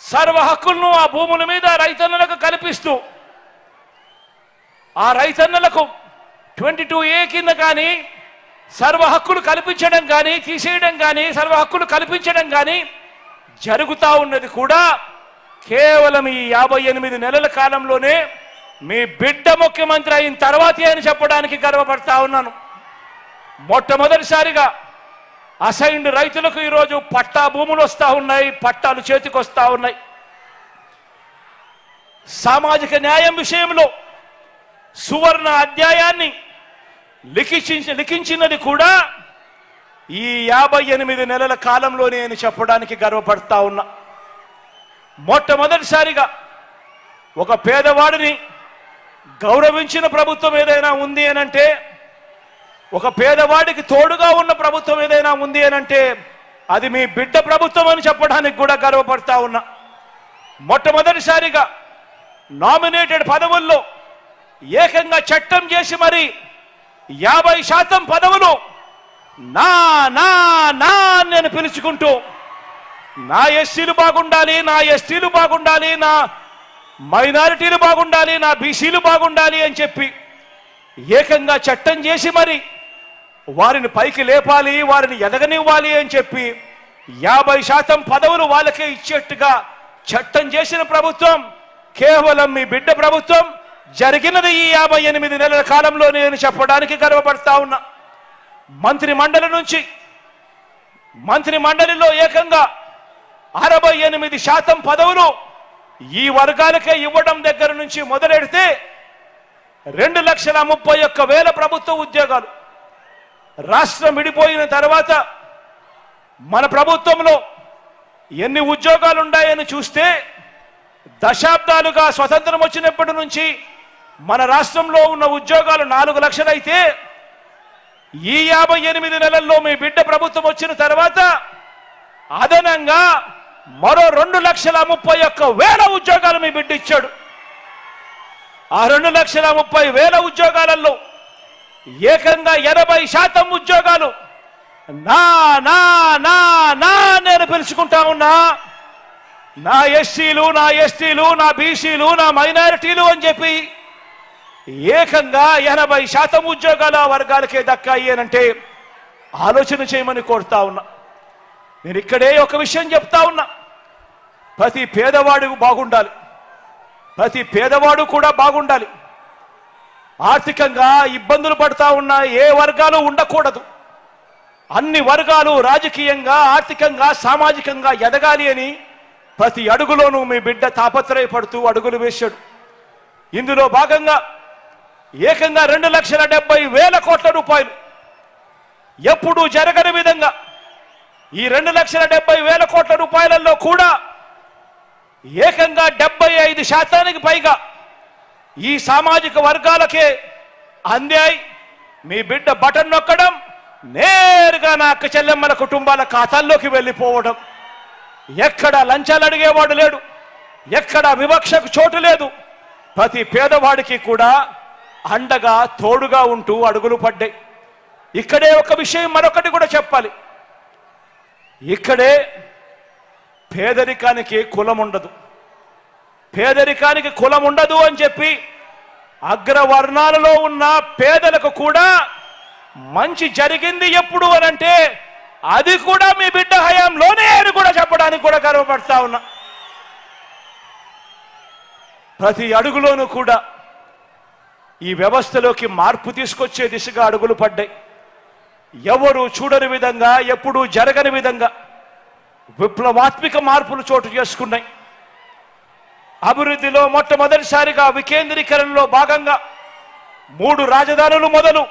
Speaker 1: సర్వ హక్కులను ఆ భూముల మీద రైతన్నలకు కల్పిస్తూ, ఆ రైతన్నలకు 22A కింద కానీ సర్వ హక్కులు కల్పించడం కానీ, తీసేయడం కానీ, సర్వ హక్కులు కల్పించడం కానీ జరుగుతూ ఉన్నది కూడా కేవలం ఈ 58 నెలల కాలంలోనే మీ బిడ్డ ముఖ్యమంత్రి అయిన తర్వాతే అని చెప్పడానికి గర్వపడతా ఉన్నాను. మొట్టమొదటిసారిగా అసైన్డ్ రైతులకు ఈరోజు పట్టా భూములు వస్తూ ఉన్నాయి, పట్టాలు చేతికి వస్తూ ఉన్నాయి. సామాజిక న్యాయం విషయంలో సువర్ణ అధ్యాయాన్ని లిఖించినది కూడా ఈ 58 నెలల కాలంలోనే అని చెప్పడానికి గర్వపడతా ఉన్నా. మొట్టమొదటిసారిగా ఒక పేదవాడిని గౌరవించిన ప్రభుత్వం ఏదైనా ఉంది అనంటే, ఒక పేదవాడికి తోడుగా ఉన్న ప్రభుత్వం ఏదైనా ఉంది అనంటే అది మీ బిడ్డ ప్రభుత్వం అని చెప్పడానికి కూడా గర్వపడతా ఉన్నా. మొట్టమొదటిసారిగా నామినేటెడ్ పదవుల్లో ఏకంగా చట్టం చేసి మరి 50% పదవులు నా నా నా నేను పిలుచుకుంటూ నా ఎస్సీలు బాగుండాలి, నా ఎస్టీలు బాగుండాలి, నా మైనారిటీలు బాగుండాలి, నా బీసీలు బాగుండాలి అని చెప్పి ఏకంగా చట్టం చేసి మరి వారిని పైకి లేపాలి, వారిని ఎదగనివ్వాలి అని చెప్పి 50% పదవులు వాళ్ళకే ఇచ్చేట్టుగా చట్టం చేసిన ప్రభుత్వం కేవలం మీ బిడ్డ ప్రభుత్వం. జరిగినది ఈ 58 నెలల కాలంలోనే అని చెప్పడానికి గర్వపడతా ఉన్నా. మంత్రి మండలిలో ఏకంగా 68% పదవులు ఈ వర్గాలకే ఇవ్వడం దగ్గర నుంచి మొదలెడితే 2,31,000 ప్రభుత్వ ఉద్యోగాలు. రాష్ట్రం విడిపోయిన తర్వాత మన ప్రభుత్వంలో ఎన్ని ఉద్యోగాలు ఉన్నాయని చూస్తే దశాబ్దాలుగా స్వతంత్రం వచ్చినప్పటి నుంచి మన రాష్ట్రంలో ఉన్న ఉద్యోగాలు 4 లక్షలు అయితే ఈ 58 నెలల్లో మీ బిడ్డ ప్రభుత్వం వచ్చిన తర్వాత అదనంగా మరో 2,31,000 ఉద్యోగాలు మీ బిడ్డ ఇచ్చాడు. ఆ 2,30,000 ఉద్యోగాలలో ఏకంగా 80% ఉద్యోగాలు నా నా నా నా నేను పిలుచుకుంటా ఉన్నా నా ఎస్సీలు, నా ఎస్టీలు, నా బీసీలు, నా మైనారిటీలు అని చెప్పి ఏకంగా 80% ఉద్యోగాల వర్గాలకే దక్కాయి అనంటే ఆలోచన చేయమని కోరుతా ఉన్నా. నేను ఇక్కడే ఒక విషయం చెప్తా ఉన్నా. ప్రతి పేదవాడు బాగుండాలి, ప్రతి పేదవాడు కూడా బాగుండాలి. ఆర్థికంగా ఇబ్బందులు పడతా ఉన్న ఏ వర్గాలు ఉండకూడదు. అన్ని వర్గాలు రాజకీయంగా, ఆర్థికంగా, సామాజికంగా ఎదగాలి అని ప్రతి అడుగులోనూ మీ బిడ్డ తాపత్రయపడుతూ అడుగులు వేశాడు. ఇందులో భాగంగా ఏకంగా 2,70,000 కోట్ల రూపాయలు ఎప్పుడూ జరగని విధంగా ఈ 2,70,000 కోట్ల రూపాయలలో కూడా ఏకంగా 75% పైగా ఈ సామాజిక వర్గాలకే అందాయి. మీ బిడ్డ బటన్ నొక్కడం, నేరుగా నా అక్క చెల్లెమ్మల కుటుంబాల ఖాతాల్లోకి వెళ్ళిపోవడం. ఎక్కడ లంచాలు అడిగేవాడు లేడు, ఎక్కడ వివక్షకు చోటు లేదు. ప్రతి పేదవాడికి కూడా అండగా తోడుగా ఉంటూ అడుగులు పడ్డాయి. ఇక్కడే ఒక విషయం మరొకటి కూడా చెప్పాలి. ఇక్కడే పేదరికానికి కులం ఉండదు. పేదరికానికి కులం ఉండదు అని చెప్పి అగ్రవర్ణాలలో ఉన్న పేదలకు కూడా మంచి జరిగింది ఎప్పుడు అనంటే అది కూడా మీ బిడ్డ హయాంలోనే అని కూడా చెప్పడానికి కూడా గర్వపడతా ఉన్నా. ప్రతి అడుగులోనూ కూడా ఈ వ్యవస్థలోకి మార్పు తీసుకొచ్చే దిశగా అడుగులు పడ్డాయి. ఎవరు చూడని విధంగా, ఎప్పుడూ జరగని విధంగా విప్లవాత్మక మార్పులు చోటు చేసుకున్నాయి. అభివృద్ధిలో మొట్టమొదటిసారిగా వికేంద్రీకరణలో భాగంగా 3 రాజధానులు మొదలు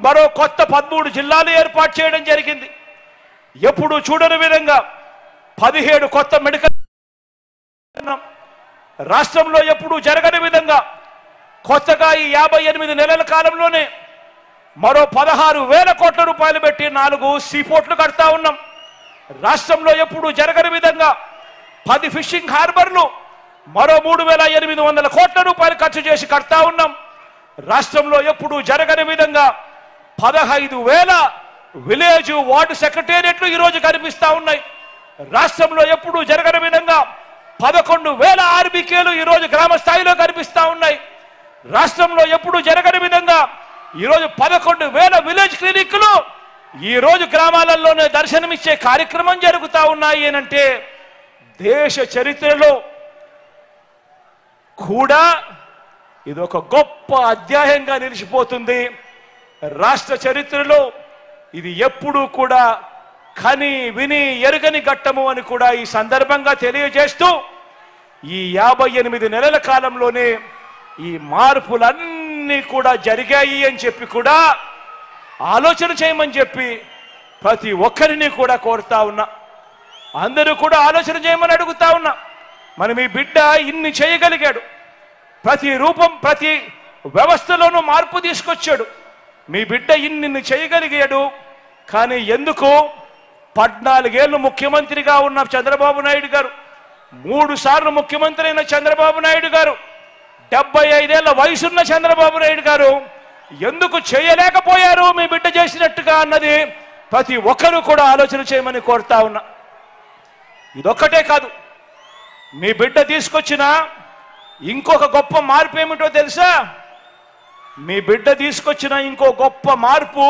Speaker 1: మరో కొత్త 13 జిల్లాలు ఏర్పాటు చేయడం జరిగింది. ఎప్పుడు చూడని విధంగా 17 కొత్త మెడికల్ రాష్ట్రంలో ఎప్పుడు జరగని విధంగా కొత్తగా ఈ 58 నెలల కాలంలోనే మరో 16,000 కోట్ల రూపాయలు పెట్టి 4 సీపోర్ట్లు కడతా ఉన్నాం. రాష్ట్రంలో ఎప్పుడు జరగని విధంగా 10 ఫిషింగ్ హార్బర్లు మరో 3,800 కోట్ల రూపాయలు ఖర్చు చేసి కడతా ఉన్నాం. రాష్ట్రంలో ఎప్పుడు జరగని విధంగా 15,000 విలేజ్ వార్డు సెక్రటేరియట్లు ఈరోజు కనిపిస్తా ఉన్నాయి. రాష్ట్రంలో ఎప్పుడు జరగని విధంగా 11,000 ఆర్బీకేలు ఈరోజు గ్రామ స్థాయిలో కనిపిస్తా ఉన్నాయి. రాష్ట్రంలో ఎప్పుడు జరగని విధంగా ఈరోజు 11,000 విలేజ్ క్లినిక్లు ఈరోజు గ్రామాలలోనే దర్శనమిచ్చే కార్యక్రమం జరుగుతూ ఉన్నాయి అనంటే దేశ చరిత్రలో కూడా ఇది ఒక గొప్ప అధ్యాయంగా నిలిచిపోతుంది. రాష్ట్ర చరిత్రలో ఇది ఎప్పుడూ కూడా కని విని ఎరుగని ఘట్టము అని కూడా ఈ సందర్భంగా తెలియజేస్తూ ఈ 58 నెలల కాలంలోనే ఈ మార్పులన్నీ కూడా జరిగాయి అని చెప్పి కూడా ఆలోచన చేయమని చెప్పి ప్రతి ఒక్కరిని కూడా కోరుతా ఉన్నా. అందరూ కూడా ఆలోచన చేయమని అడుగుతా ఉన్నా. మరి మీ బిడ్డ ఇన్ని చేయగలిగాడు, ప్రతి రూపం ప్రతి వ్యవస్థలోనూ మార్పు తీసుకొచ్చాడు. మీ బిడ్డ ఇన్ని చేయగలిగాడు. కానీ ఎందుకు 14 ఏళ్ళు ముఖ్యమంత్రిగా ఉన్న చంద్రబాబు నాయుడు గారు, 3 సార్లు ముఖ్యమంత్రి అయిన చంద్రబాబు నాయుడు గారు, 75 ఏళ్ల వయసున్న చంద్రబాబు నాయుడు గారు ఎందుకు చేయలేకపోయారు మీ బిడ్డ చేసినట్టుగా అన్నది ప్రతి ఒక్కరూ కూడా ఆలోచన చేయమని కోరుతా ఉన్నా. ఇదొక్కటే కాదు, మీ బిడ్డ తీసుకొచ్చిన ఇంకొక గొప్ప మార్పు ఏమిటో తెలుసా? మీ బిడ్డ తీసుకొచ్చిన ఇంకో గొప్ప మార్పు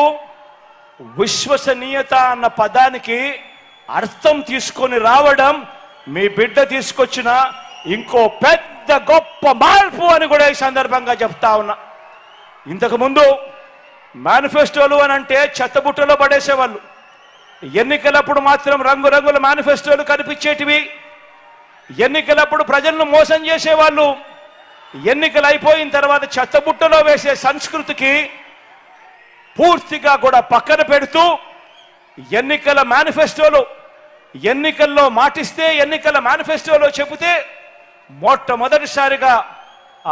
Speaker 1: విశ్వసనీయత అన్న పదానికి అర్థం తీసుకొని రావడం మీ బిడ్డ తీసుకొచ్చిన ఇంకో పెద్ద గొప్ప మార్పు అని కూడా ఈ సందర్భంగా చెప్తా ఉన్నా. ఇంతకుముందు మేనిఫెస్టోలు అని అంటే చెత్తబుట్టలో పడేసేవాళ్ళు. ఎన్నికలప్పుడు మాత్రం రంగురంగుల మేనిఫెస్టోలు కనిపించేటివి. ఎన్నికలప్పుడు ప్రజలను మోసం చేసేవాళ్ళు. ఎన్నికలు అయిపోయిన తర్వాత చెత్తబుట్టలో వేసే సంస్కృతికి పూర్తిగా కూడా పక్కన పెడుతూ ఎన్నికల మేనిఫెస్టోలు, ఎన్నికల్లో మాటిస్తే ఎన్నికల మేనిఫెస్టోలో చెబితే మొట్టమొదటిసారిగా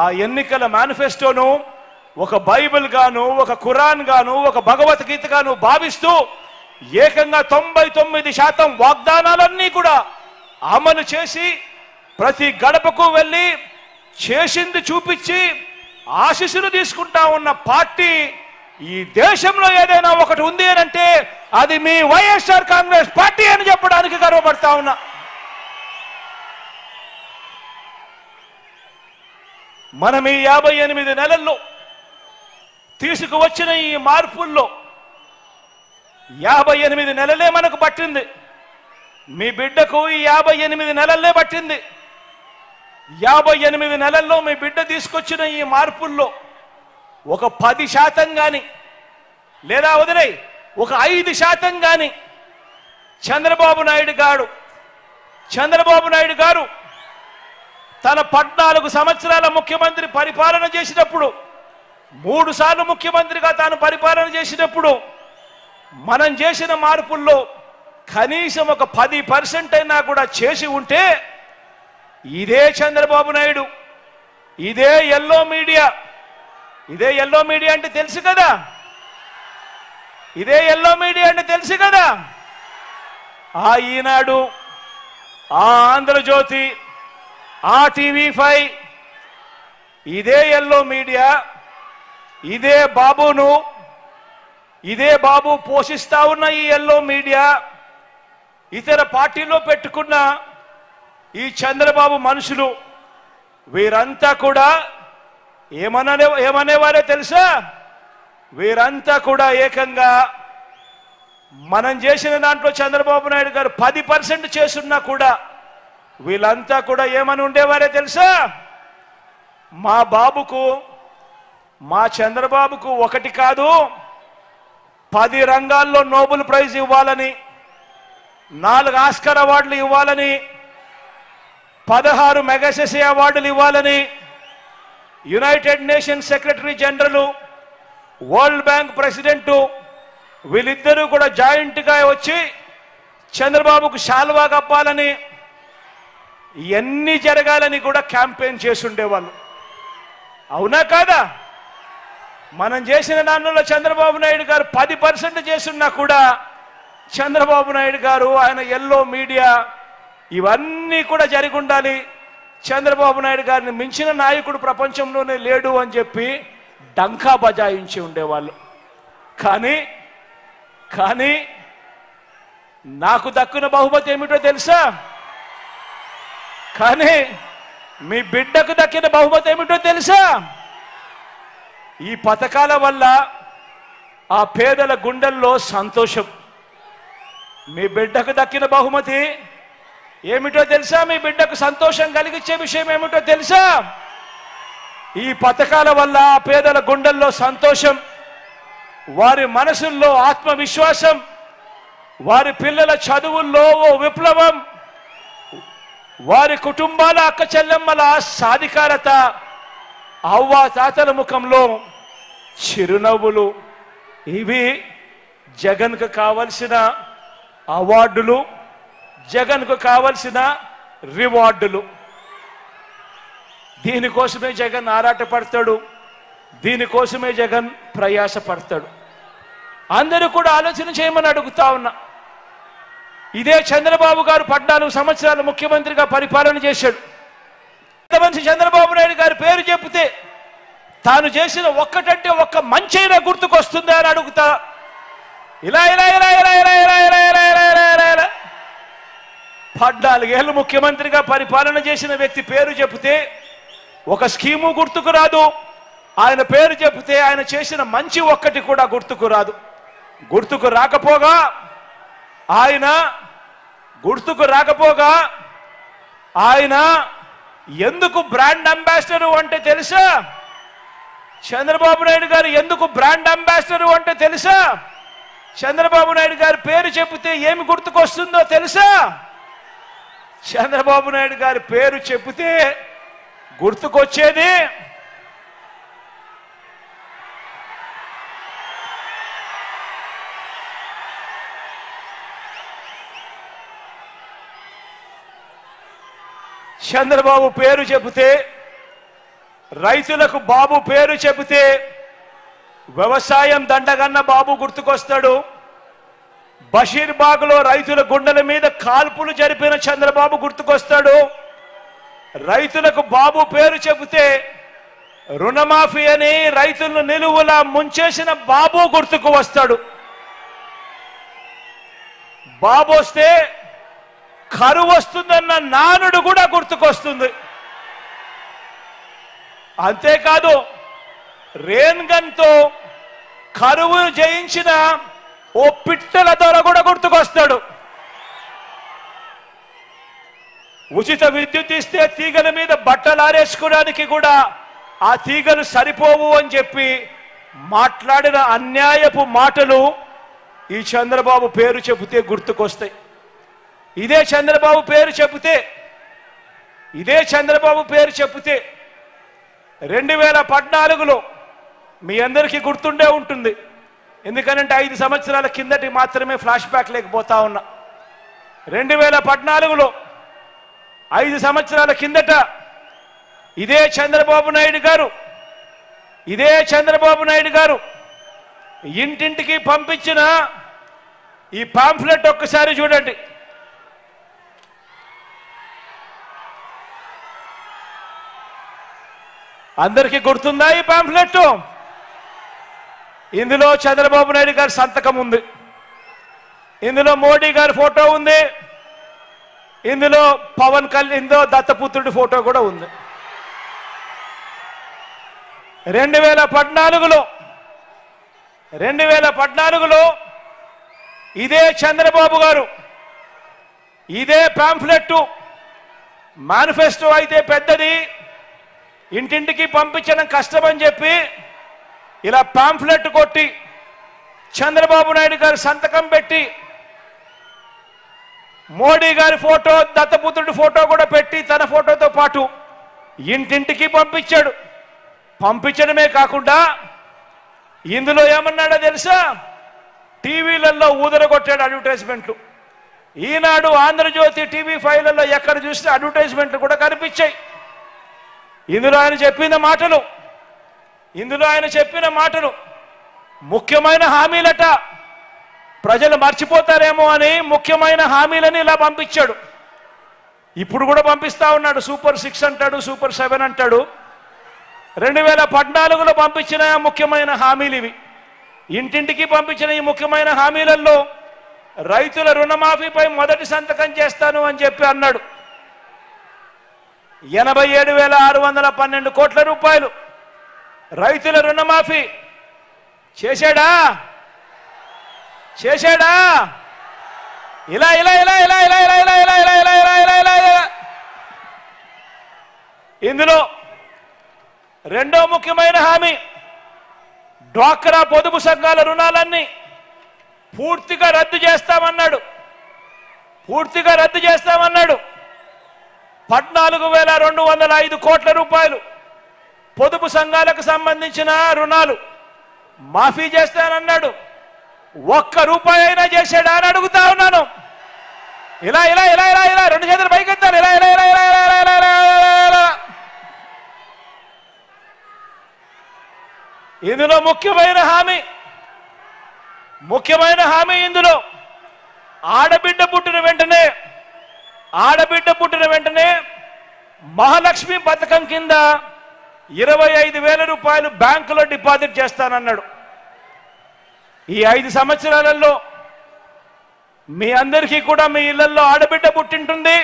Speaker 1: ఆ ఎన్నికల మేనిఫెస్టోను ఒక బైబిల్ గాను, ఒక ఖురాన్ గాను, ఒక భగవద్గీత గాను భావిస్తూ ఏకంగా 99% వాగ్దానాలన్నీ కూడా అమలు చేసి ప్రతి గడపకు వెళ్ళి చేసింది చూపించి ఆశీస్సులు తీసుకుంటా ఉన్న పార్టీ ఈ దేశంలో ఏదైనా ఒకటి ఉంది అని అంటే అది మీ వైఎస్ఆర్ కాంగ్రెస్ పార్టీ అని చెప్పడానికి గర్వపడతా ఉన్నా. మనం ఈ 58 నెలల్లో తీసుకువచ్చిన ఈ మార్పుల్లో 58 నెలలే మనకు పట్టింది. మీ బిడ్డకు ఈ 58 నెలలే పట్టింది. 58 నెలల్లో మీ బిడ్డ తీసుకొచ్చిన ఈ మార్పుల్లో ఒక 10% కానీ లేదా వదిలే ఒక 5% కానీ చంద్రబాబు నాయుడు గారు తన 14 సంవత్సరాల ముఖ్యమంత్రి పరిపాలన చేసినప్పుడు 3 సార్లు ముఖ్యమంత్రిగా తాను పరిపాలన చేసినప్పుడు మనం చేసిన మార్పుల్లో కనీసం ఒక 10% అయినా కూడా చేసి ఉంటే ఇదే చంద్రబాబు నాయుడు ఇదే ఎల్లో మీడియా అంటే తెలుసు కదా, ఇదే ఎల్లో మీడియా అంటే తెలుసు కదా, ఆ ఈనాడు, ఆ ఆంధ్రజ్యోతి, ఆ టీవీ5, ఇదే ఎల్లో మీడియా, ఇదే బాబు పోషిస్తా ఉన్న ఈ ఎల్లో మీడియా, ఇతర పార్టీలో పెట్టుకున్న ఈ చంద్రబాబు మనుషులు వీరంతా కూడా ఏమనేవారే తెలుసా? వీరంతా కూడా ఏకంగా మనం చేసిన దాంట్లో చంద్రబాబు నాయుడు గారు 10% చేస్తున్నా కూడా వీళ్ళంతా కూడా ఏమని ఉండేవారే తెలుసా? మా చంద్రబాబుకు 1 కాదు 10 రంగాల్లో నోబెల్ ప్రైజ్ ఇవ్వాలని, 4 ఆస్కార్ అవార్డులు ఇవ్వాలని, 16 మెగాసెసే అవార్డులు ఇవ్వాలని United nations secretary general, world bank president వీళ్ళిద్దరూ కూడా జాయింట్గా వచ్చి చంద్రబాబుకు శాల్వా కప్పాలని, ఇవన్నీ జరగాలని కూడా క్యాంపెయిన్ చేసుండేవాళ్ళు. అవునా కాదా? మనం చేసిన దానిలో చంద్రబాబు నాయుడు గారు 10% చేస్తున్నా కూడా చంద్రబాబు నాయుడు గారు, ఆయన ఎల్లో మీడియా ఇవన్నీ కూడా జరిగి ఉండాలి, చంద్రబాబు నాయుడు గారిని మించిన నాయకుడు ప్రపంచంలోనే లేడు అని చెప్పి డంకా బజాయించి ఉండేవాళ్ళు. కానీ నాకు దక్కున బహుమతి ఏమిటో తెలుసా? కానీ మీ బిడ్డకు దక్కిన బహుమతి ఏమిటో తెలుసా? ఈ పథకాల వల్ల ఆ పేదల గుండెల్లో సంతోషం. మీ బిడ్డకు దక్కిన బహుమతి ఏమిటో తెలుసా? మీ బిడ్డకు సంతోషం కలిగించే విషయం ఏమిటో తెలుసా? ఈ పథకాల వల్ల ఆ పేదల గుండెల్లో సంతోషం, వారి మనసుల్లో ఆత్మవిశ్వాసం, వారి పిల్లల చదువుల్లో ఓ విప్లవం, వారి కుటుంబాల అక్క చెల్లెమ్మల సాధికారత, అవ్వా తాతల ముఖంలో చిరునవ్వులు. ఇవి జగన్కు కావలసిన అవార్డులు, జగన్కు కావలసిన రివార్డులు. దీనికోసమే జగన్ ఆరాటపడతాడు, దీనికోసమే జగన్ ప్రయాసపడతాడు. అందరూ కూడా ఆలోచన చేయమని అడుగుతా ఉన్నా. ఇదే చంద్రబాబు గారు 14 సంవత్సరాలు ముఖ్యమంత్రిగా పరిపాలన చేశాడు. మనిషి చంద్రబాబు నాయుడు గారి పేరు చెప్తే తాను చేసిన ఒక్కటంటే ఒక్క మంచైనా గుర్తుకొస్తుందా అని అడుగుతా. ఇలా 14 ఏళ్ళు ముఖ్యమంత్రిగా పరిపాలన చేసిన వ్యక్తి పేరు చెబితే ఒక స్కీము గుర్తుకు రాదు, ఆయన పేరు చెబితే ఆయన చేసిన మంచి ఒక్కటి కూడా గుర్తుకు రాదు. గుర్తుకు రాకపోగా ఆయన ఎందుకు బ్రాండ్ అంబాసిడర్ అంటే తెలుసా? చంద్రబాబు నాయుడు గారు ఎందుకు బ్రాండ్ అంబాసిడర్ అంటే తెలుసా? చంద్రబాబు నాయుడు గారి పేరు చెబితే ఏమి గుర్తుకొస్తుందో తెలుసా? చంద్రబాబు నాయుడు గారి పేరు చెబితే గుర్తుకొచ్చేది చంద్రబాబు పేరు చెబితే, రైతులకు బాబు పేరు చెబితే వ్యవసాయం దండగన్న బాబు గుర్తుకొస్తాడు. బషీర్బాగ్లో రైతుల గుండెల మీద కాల్పులు జరిపిన చంద్రబాబు గుర్తుకొస్తాడు. రైతులకు బాబు పేరు చెబితే రుణమాఫీ అని రైతులను నిలువులా ముంచేసిన బాబు గుర్తుకు వస్తాడు. బాబు వస్తే కరువు వస్తుందన్న నానుడు కూడా గుర్తుకొస్తుంది. అంతేకాదు రేన్ గన్తో కరువును జయించిన ఓ పిట్టల దొర కూడా గుర్తుకొస్తాడు. ఉచిత విద్యుత్ ఇస్తే తీగల మీద బట్టలు ఆరేసుకోవడానికి కూడా ఆ తీగలు సరిపోవు అని చెప్పి మాట్లాడిన అన్యాయపు మాటలు ఈ చంద్రబాబు పేరు చెబితే గుర్తుకొస్తాయి. ఇదే చంద్రబాబు పేరు చెబితే 2014లో మీ అందరికీ గుర్తుండే ఉంటుంది. ఎందుకనంటే 5 సంవత్సరాల కిందటి మాత్రమే ఫ్లాష్ బ్యాక్ లేకపోతా ఉన్నా. 2014లో 5 సంవత్సరాల కిందట ఇదే చంద్రబాబు నాయుడు గారు ఇంటింటికి పంపించిన ఈ పాంఫ్లెట్ ఒక్కసారి చూడండి. అందరికీ గుర్తుందా ఈ పాంఫ్లెట్? ఇందులో చంద్రబాబు నాయుడు గారి సంతకం ఉంది, ఇందులో మోడీ గారి ఫోటో ఉంది, ఇందులో పవన్ కళ్యాణ్, ఇందులో దత్తపుత్రుడి ఫోటో కూడా ఉంది. 2014లో ఇదే చంద్రబాబు గారు ఇదే పాంఫ్లెట్ మేనిఫెస్టో అయితే పెద్దది, ఇంటింటికి పంపించడం కష్టమని చెప్పి ఇలా పాంఫ్లెట్ కొట్టి చంద్రబాబు నాయుడు గారు సంతకం పెట్టి మోడీ గారి ఫోటో దత్తపుత్రుడి ఫోటో కూడా పెట్టి తన ఫోటోతో పాటు ఇంటింటికి పంపించాడు. పంపించడమే కాకుండా ఇందులో ఏమన్నాడో తెలుసా? టీవీలలో ఊదరగొట్టాడు అడ్వర్టైజ్మెంట్లు. ఈనాడు, ఆంధ్రజ్యోతి, TV5లలో ఎక్కడ చూస్తే అడ్వర్టైజ్మెంట్లు కూడా కనిపించాయి. ఇందులో ఆయన చెప్పిన మాటలు ముఖ్యమైన హామీలట. ప్రజలు మర్చిపోతారేమో అని ముఖ్యమైన హామీలని ఇలా పంపించాడు. ఇప్పుడు కూడా పంపిస్తా ఉన్నాడు. సూపర్ 6 అంటాడు, సూపర్ 7 అంటాడు. 2014లో పంపించిన ముఖ్యమైన హామీలు ఇవి. ఇంటింటికి పంపించిన ఈ ముఖ్యమైన హామీలలో రైతుల రుణమాఫీపై మొదటి సంతకం చేస్తాను అని చెప్పి అన్నాడు. 87,612 కోట్ల రూపాయలు రైతుల రుణమాఫీ చేశాడా? ఇలా ఇందులో రెండో ముఖ్యమైన హామీ డ్వాక్రా పొదుపు సంఘాల రుణాలన్నీ పూర్తిగా రద్దు చేస్తామన్నాడు. 14,205 కోట్ల రూపాయలు పొదుపు సంఘాలకు సంబంధించిన రుణాలు మాఫీ చేస్తానన్నాడు. ఒక్క రూపాయి అయినా చేశాడా అని అడుగుతా ఉన్నాను. ఇలా రెండు చేతులు పైకెత్తాలి. ఇందులో ముఖ్యమైన హామీ ఇందులో ఆడబిడ్డ పుట్టిన వెంటనే మహాలక్ష్మి పథకం కింద 25,000 రూపాయలు బ్యాంకులో డిపాజిట్ చేస్తానన్నాడు. ఈ 5 సంవత్సరాలలో మీ అందరికీ కూడా మీ ఇళ్లలో ఆడబిడ్డ పుట్టింటుంది,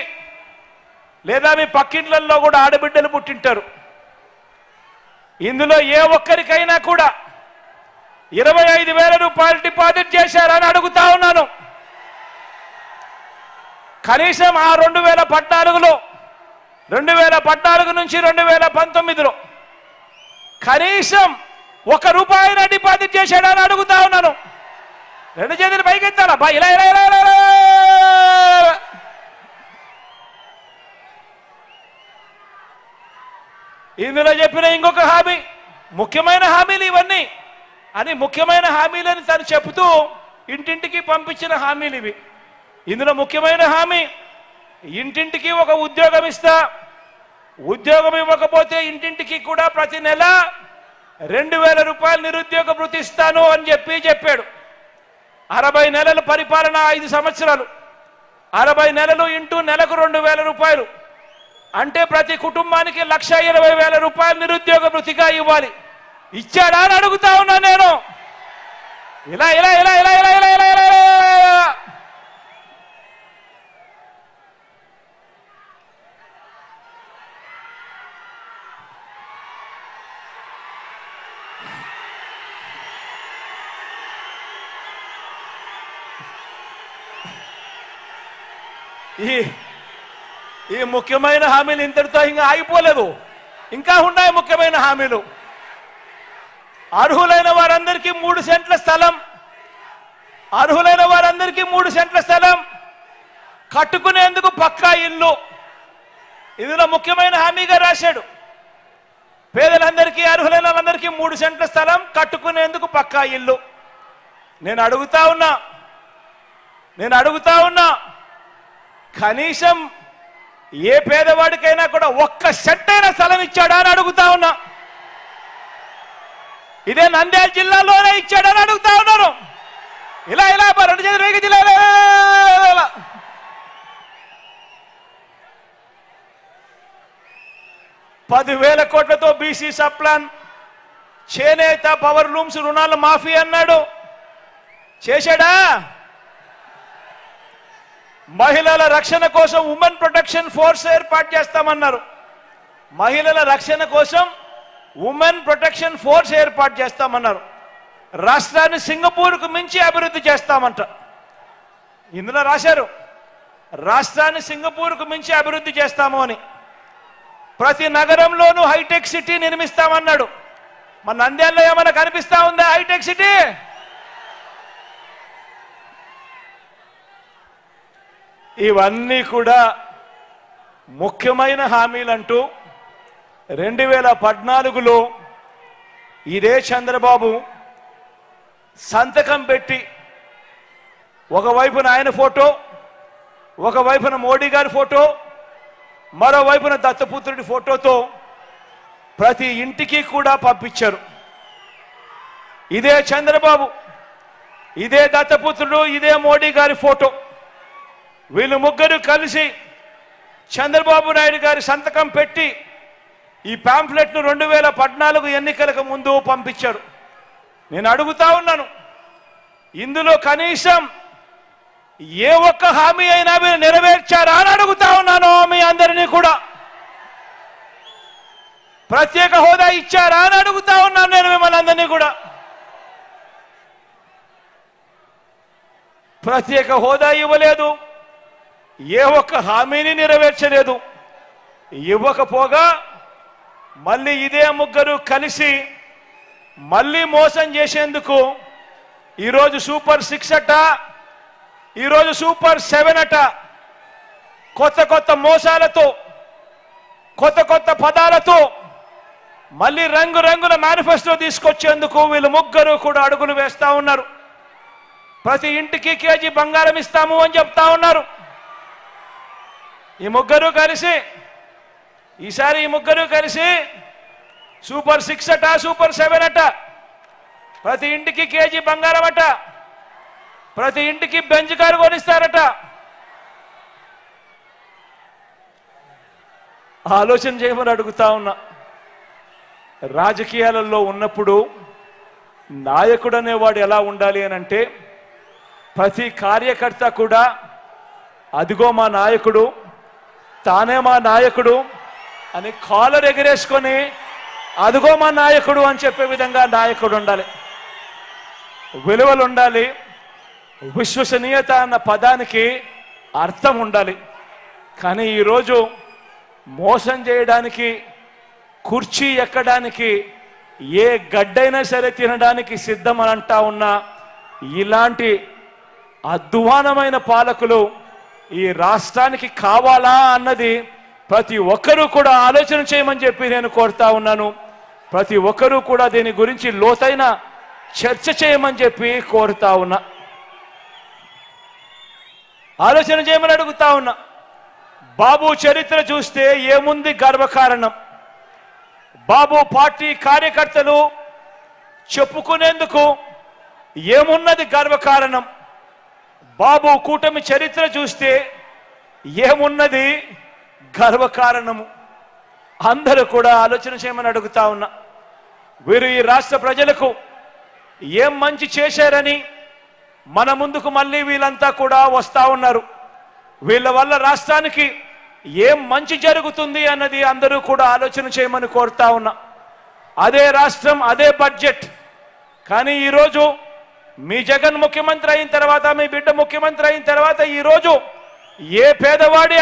Speaker 1: లేదా మీ పక్కింట్లలో కూడా ఆడబిడ్డలు పుట్టింటారు. ఇందులో ఏ ఒక్కరికైనా కూడా 25,000 రూపాయలు డిపాజిట్ చేశారని అడుగుతా ఉన్నాను. కనీసం ఆ 2014 నుంచి 2019లో కనీసం ₹1 డిపాజిట్ చేశాడని అడుగుతా ఉన్నాను. రెండు చేతులు పైకెత్తాలా? ఇలా ఇందులో చెప్పిన ఇంకొక హామీ, ముఖ్యమైన హామీలు ఇవన్నీ అని ముఖ్యమైన హామీలని తను చెబుతూ ఇంటింటికి పంపించిన హామీలు ఇవి. ఇందులో ముఖ్యమైన హామీ, ఇంటింటికి ఒక ఉద్యోగం ఇస్తా, ఉద్యోగం ఇవ్వకపోతే ఇంటింటికి కూడా ప్రతి నెల 2,000 రూపాయలు నిరుద్యోగ భృతి ఇస్తాను అని చెప్పాడు. 60 నెలల పరిపాలన, 5 సంవత్సరాలు, 60 నెలలు ఇంటూ నెలకు 2,000 రూపాయలు అంటే ప్రతి కుటుంబానికి 1,20,000 రూపాయలు నిరుద్యోగ భృతిగా ఇవ్వాలి. ఇచ్చాడా అని అడుగుతా ఉన్నా నేను. ఇలా ఈ ముఖ్యమైన హామీలు ఇంతటితో ఇంకా ఆగిపోలేదు, ఇంకా ఉన్నాయి ముఖ్యమైన హామీలు. అర్హులైన వారందరికీ 3 సెంట్ల స్థలం, అర్హులైన వారందరికీ 3 సెంట్ల స్థలం, కట్టుకునేందుకు పక్కా ఇల్లు. ఇందులో ముఖ్యమైన హామీగా రాశాడు. పేదలందరికీ, అర్హులైన వాళ్ళందరికీ 3 సెంట్ల స్థలం, కట్టుకునేందుకు పక్కా ఇల్లు. నేను అడుగుతా ఉన్నా కనీసం ఏ పేదవాడికైనా కూడా 1 సెంటైన స్థలం ఇచ్చాడా అని అడుగుతా ఉన్నా. ఇదే నంద్యాల జిల్లాలోనే ఇచ్చాడని అడుగుతా ఉన్నాను. ఇలా 2 చేతులు వేగి జిల్లా 10,000 కోట్లతో బీసీ సబ్ ప్లాన్, చేనేత, పవర్ లూమ్స్ రుణాల మాఫీ అన్నాడు, చేశాడా? మహిళల రక్షణ కోసం ఉమెన్ ప్రొటెక్షన్ ఫోర్స్ ఏర్పాటు చేస్తామన్నారు. మహిళల రక్షణ కోసం ఉమెన్ ప్రొటెక్షన్ ఫోర్స్ ఏర్పాటు చేస్తామన్నారు. రాష్ట్రాన్ని సింగపూర్కు మించి అభివృద్ధి చేస్తామంట. ఇందులో రాశారు రాష్ట్రాన్ని సింగపూర్కు మించి అభివృద్ధి చేస్తాము అని. ప్రతి నగరంలోనూ హైటెక్ సిటీ నిర్మిస్తామన్నాడు. మన నంద్యాలలో ఏమైనా కనిపిస్తా ఉందా హైటెక్ సిటీ? ఇవన్నీ కూడా ముఖ్యమైన హామీలంటూ 2014లో ఇదే చంద్రబాబు సంతకం పెట్టి ఒకవైపున ఆయన ఫోటో, ఒకవైపున మోడీ గారి ఫోటో, మరోవైపున దత్తపుత్రుడి ఫోటోతో ప్రతి ఇంటికి కూడా పంపించారు. ఇదే చంద్రబాబు, ఇదే దత్తపుత్రుడు, ఇదే మోడీ గారి ఫోటో, వీళ్ళు ముగ్గురు కలిసి చంద్రబాబు నాయుడు గారి సంతకం పెట్టి ఈ పాంఫ్లెట్ను 2014 ఎన్నికలకు ముందు పంపించారు. నేను అడుగుతా ఉన్నాను, ఇందులో కనీసం ఏ ఒక్క హామీ అయినా మీరు నెరవేర్చారా అని అడుగుతా ఉన్నాను మీ అందరినీ కూడా. ప్రత్యేక హోదా ఇచ్చారా అని అడుగుతా ఉన్నాను నేను మిమ్మల్ని అందరినీ కూడా. ప్రత్యేక హోదా ఇవ్వలేదు, ఏ ఒక్క హామీని నెరవేర్చలేదు. ఇవ్వకపోగా మళ్ళీ ఇదే ముగ్గురు కలిసి మళ్ళీ మోసం చేసేందుకు ఈరోజు సూపర్ 6 అట, ఈరోజు సూపర్ 7 అట, కొత్త కొత్త మోసాలతో, కొత్త కొత్త పదాలతో మళ్ళీ రంగురంగుల మేనిఫెస్టో తీసుకొచ్చేందుకు వీళ్ళు ముగ్గురు కూడా అడుగులు వేస్తా ఉన్నారు. ప్రతి ఇంటికి కేజీ బంగారం ఇస్తాము అని చెప్తా ఉన్నారు. ఈ ముగ్గురు కలిసి ఈసారి సూపర్ 6 అట, సూపర్ 7 అట, ప్రతి ఇంటికి కేజీ బంగారం అట, ప్రతి ఇంటికి బెంచ్ కారు కొనిస్తారట. ఆలోచన చేయమని అడుగుతా ఉన్నా. రాజకీయాలలో ఉన్నప్పుడు నాయకుడు అనేవాడు ఎలా ఉండాలి అని అంటే, ప్రతి కార్యకర్త కూడా అదిగో మా నాయకుడు, తానే మా నాయకుడు అని కాలర్ ఎగరేసుకొని అదిగో మా నాయకుడు అని చెప్పే విధంగా నాయకుడు ఉండాలి. విలువలు ఉండాలి, విశ్వసనీయత అన్న పదానికి అర్థం ఉండాలి. కానీ ఈరోజు మోసం చేయడానికి, కుర్చీ ఎక్కడానికి, ఏ గడ్డైనా సరే తినడానికి సిద్ధమని అంటా ఉన్న ఇలాంటి అధ్వానమైన పాలకులు ఈ రాష్ట్రానికి కావాలా అన్నది ప్రతి ఒక్కరూ కూడా ఆలోచన చేయమని చెప్పి నేను కోరుతా ఉన్నాను. ప్రతి ఒక్కరూ కూడా దీని గురించి లోతైన చర్చ చేయమని చెప్పి కోరుతా ఉన్నా. ఆలోచన చేయమని అడుగుతా ఉన్నా. బాబు చరిత్ర చూస్తే ఏముంది గర్వకారణం? బాబు పార్టీ కార్యకర్తలు చెప్పుకునేందుకు ఏమున్నది గర్వకారణం? బాబు కూటమి చరిత్ర చూస్తే ఏమున్నది గర్వకారణము? అందరూ కూడా ఆలోచన చేయమని అడుగుతా ఉన్నా. వీరు ఈ రాష్ట్ర ప్రజలకు ఏం మంచి చేశారని మన ముందుకు మళ్ళీ వీళ్ళంతా కూడా వస్తా ఉన్నారు. వీళ్ళ వల్ల రాష్ట్రానికి ఏం మంచి జరుగుతుంది అన్నది అందరూ కూడా ఆలోచన చేయమని కోరుతా ఉన్నా. అదే రాష్ట్రం, అదే బడ్జెట్. కానీ ఈరోజు మీ జగన్ ముఖ్యమంత్రి అయిన తర్వాత, మీ బిడ్డ ముఖ్యమంత్రి అయిన తర్వాత ఈరోజు ఏ పేదవాడి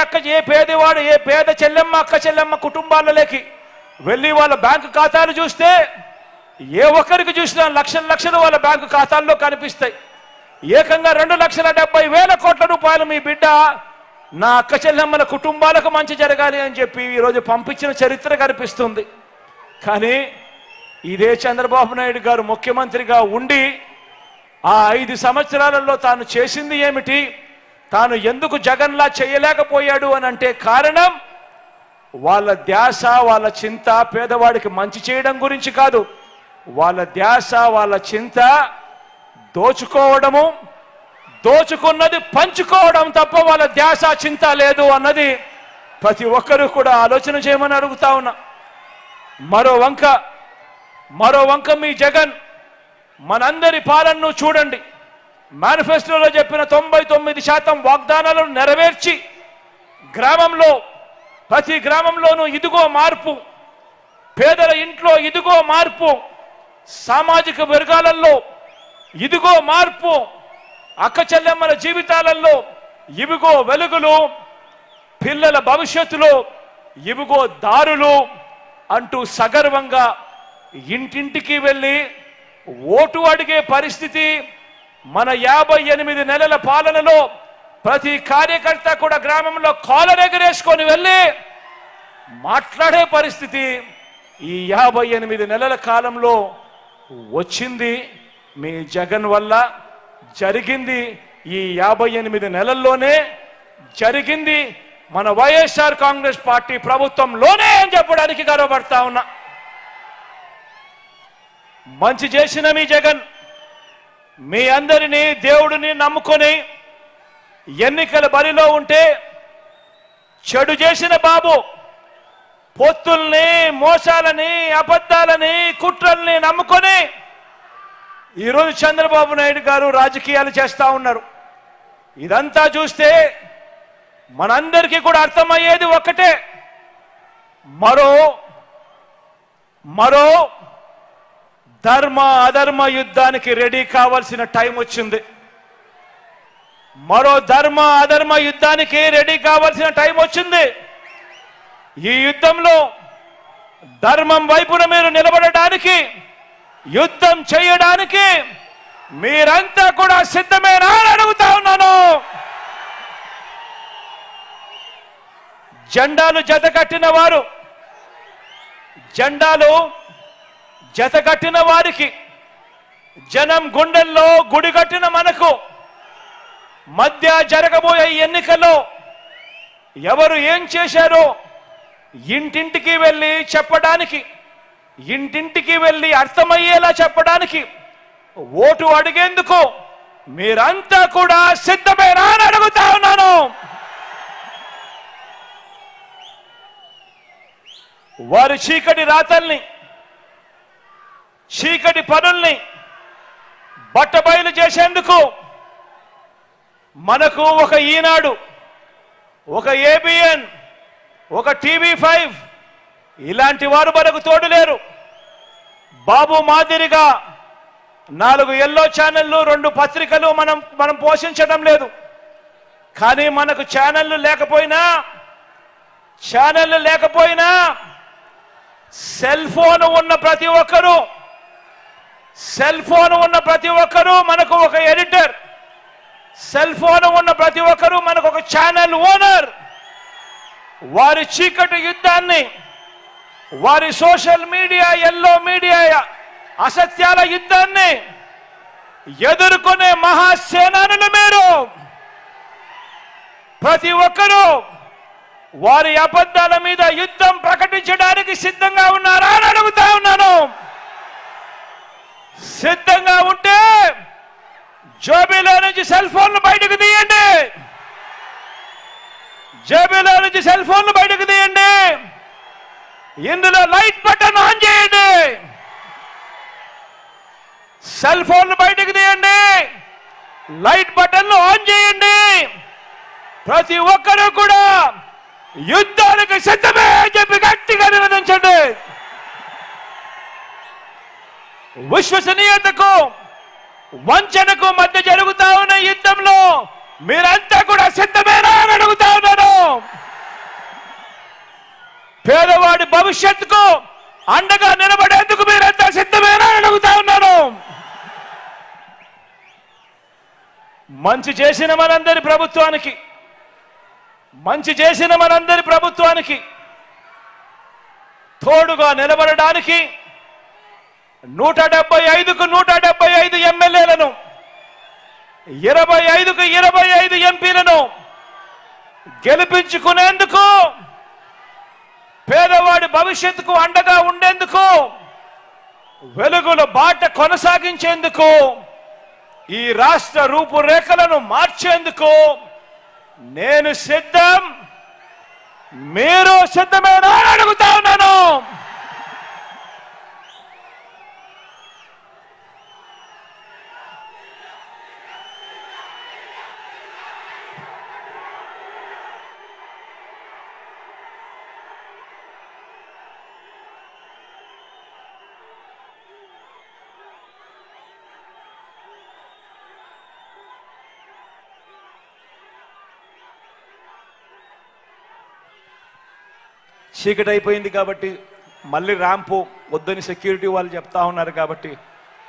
Speaker 1: ఏ పేద చెల్లెమ్మ అక్క చెల్లెమ్మ కుటుంబాలలోకి వెళ్ళి వాళ్ళ బ్యాంకు ఖాతాలు చూస్తే ఏ ఒక్కరికి చూసినా లక్షల లక్షలు వాళ్ళ బ్యాంకు ఖాతాల్లో కనిపిస్తాయి. ఏకంగా 2,70,000 కోట్ల రూపాయలు మీ బిడ్డ నా అక్క చెల్లెమ్మల కుటుంబాలకు మంచి జరగాలి అని చెప్పి ఈరోజు పంపించిన చరిత్ర కనిపిస్తుంది. కానీ ఇదే చంద్రబాబు నాయుడు గారు ముఖ్యమంత్రిగా ఉండి ఆ 5 సంవత్సరాలలో తాను చేసింది ఏమిటి, తాను ఎందుకు జగన్లా చేయలేకపోయాడు అని అంటే కారణం వాళ్ళ ధ్యాస, వాళ్ళ చింత పేదవాడికి మంచి చేయడం గురించి కాదు. వాళ్ళ ధ్యాస, వాళ్ళ చింత దోచుకోవడము, దోచుకున్నది పంచుకోవడం తప్ప వాళ్ళ ధ్యాస చింత లేదు అన్నది ప్రతి ఒక్కరూ కూడా ఆలోచన చేయమని అడుగుతా ఉన్నా. మరో వంక మీ జగన్ మనందరి పాలనను చూడండి. మేనిఫెస్టోలో చెప్పిన 99% వాగ్దానాలను నెరవేర్చి గ్రామంలో ప్రతి గ్రామంలోనూ ఇదిగో మార్పు, పేదల ఇంట్లో ఇదిగో మార్పు, సామాజిక వర్గాలలో ఇదిగో మార్పు, అక్క చెల్లెమ్మల జీవితాలలో ఇవిగో వెలుగులు, పిల్లల భవిష్యత్తులో ఇవిగో దారులు అంటూ సగర్వంగా ఇంటింటికి వెళ్ళి ఓటు అడిగే పరిస్థితి మన 58 నెలల పాలనలో ప్రతి కార్యకర్త కూడా గ్రామంలో కాలర్ ఎగరేసుకొని వెళ్ళి మాట్లాడే పరిస్థితి ఈ 58 నెలల కాలంలో వచ్చింది మీ జగన్ వల్ల. జరిగింది ఈ 58 నెలల్లోనే జరిగింది మన వైఎస్ఆర్ కాంగ్రెస్ పార్టీ ప్రభుత్వంలోనే అని చెప్పడానికి గర్వపడతా ఉన్నా. మంచి చేసిన మీ జగన్ మీ అందరినీ దేవుడిని నమ్ముకొని ఎన్నికల బరిలో ఉంటే, చెడు చేసిన బాబు పొత్తుల్ని, మోసాలని, అబద్ధాలని, కుట్రల్ని నమ్ముకొని ఈరోజు చంద్రబాబు నాయుడు గారు రాజకీయాలు చేస్తా ఉన్నారు. ఇదంతా చూస్తే మనందరికీ కూడా అర్థమయ్యేది ఒక్కటే, మరో ధర్మ అధర్మ యుద్ధానికి రెడీ కావాల్సిన టైం వచ్చింది. మరో ధర్మ అధర్మ యుద్ధానికి రెడీ కావాల్సిన టైం వచ్చింది. ఈ యుద్ధంలో ధర్మం వైపున మీరు నిలబడడానికి, యుద్ధం చేయడానికి మీరంతా కూడా సిద్ధమేనా అని అడుగుతా ఉన్నాను. జెండాలు జతకట్టిన వారికి, జనం గుండెల్లో గుడి కట్టిన మనకు మధ్య జరగబోయే ఎన్నికల్లో ఎవరు ఏం చేశారో ఇంటింటికి వెళ్ళి చెప్పడానికి, ఇంటింటికి వెళ్ళి అర్థమయ్యేలా చెప్పడానికి, ఓటు అడిగేందుకు మీరంతా కూడా సిద్ధమేనా అని అడుగుతా ఉన్నాను. వారి చీకటి రాతల్ని, చీకటి పనుల్ని బట్టబయలు చేసేందుకు మనకు ఒక ఈనాడు, ఒక ఏబిఎన్, ఒక టీవీ5 ఇలాంటి వారు మనకు తోడులేరు. బాబు మాదిరిగా 4 ఎల్లో ఛానళ్ళు, 2 పత్రికలు మనం పోషించడం లేదు. కానీ మనకు ఛానళ్ళు లేకపోయినా సెల్ ఫోన్ ఉన్న ప్రతి ఒక్కరూ మనకు ఒక ఎడిటర్, సెల్ ఫోన్ ఉన్న ప్రతి ఒక్కరూ మనకు ఒక ఛానల్ ఓనర్. వారి చీకటి యుద్ధాన్ని, వారి సోషల్ మీడియా, ఎల్లో మీడియా అసత్యాల యుద్ధాన్ని ఎదుర్కొనే మహాసేనానులు మీరు. ప్రతి ఒక్కరూ వారి అబద్ధాల మీద యుద్ధం ప్రకటించడానికి సిద్ధంగా ఉన్నారా అని అడుగుతా ఉన్నాను. సిద్ధంగా ఉంటే జేబులో నుంచి సెల్ ఫోన్లు బయటకు తీయండి, జేబులో నుంచి సెల్ ఫోన్లు బయటకు తీయండి, ఇందులో లైట్ బటన్ ఆన్ చేయండి, సెల్ ఫోన్లు బయటకు తీయండి, లైట్ బటన్లు ఆన్ చేయండి. ప్రతి ఒక్కరూ కూడా యుద్ధానికి సిద్ధమే అని చెప్పి గట్టిగా నినదించండి. విశ్వసనీయతకు వంచనకు మధ్య జరుగుతా ఉన్న యుద్ధంలో మీరంతా కూడా సిద్ధమేనా అని అడుగుతా ఉన్నాను. పేదవాడి భవిష్యత్తుకు అండగా నిలబడేందుకు మీరంతా సిద్ధమేనా అని అడుగుతా ఉన్నాను. మంచి చేసిన మనందరి ప్రభుత్వానికి తోడుగా నిలబడడానికి 175కు 175 ఎమ్మెల్యేలను 25కు 25 ఎంపీలను గెలిపించుకునేందుకు పేదవాడి భవిష్యత్తుకు అండగా ఉండేందుకు వెలుగుల బాట కొనసాగించేందుకు ఈ రాష్ట్ర రూపురేఖలను మార్చేందుకు నేను సిద్ధం. మీరు సిద్ధమేనా అని అడుగుతా ఉన్నాను. చీకటి అయిపోయింది కాబట్టి మళ్ళీ ర్యాంపు వద్దని సెక్యూరిటీ వాళ్ళు చెప్తా ఉన్నారు కాబట్టి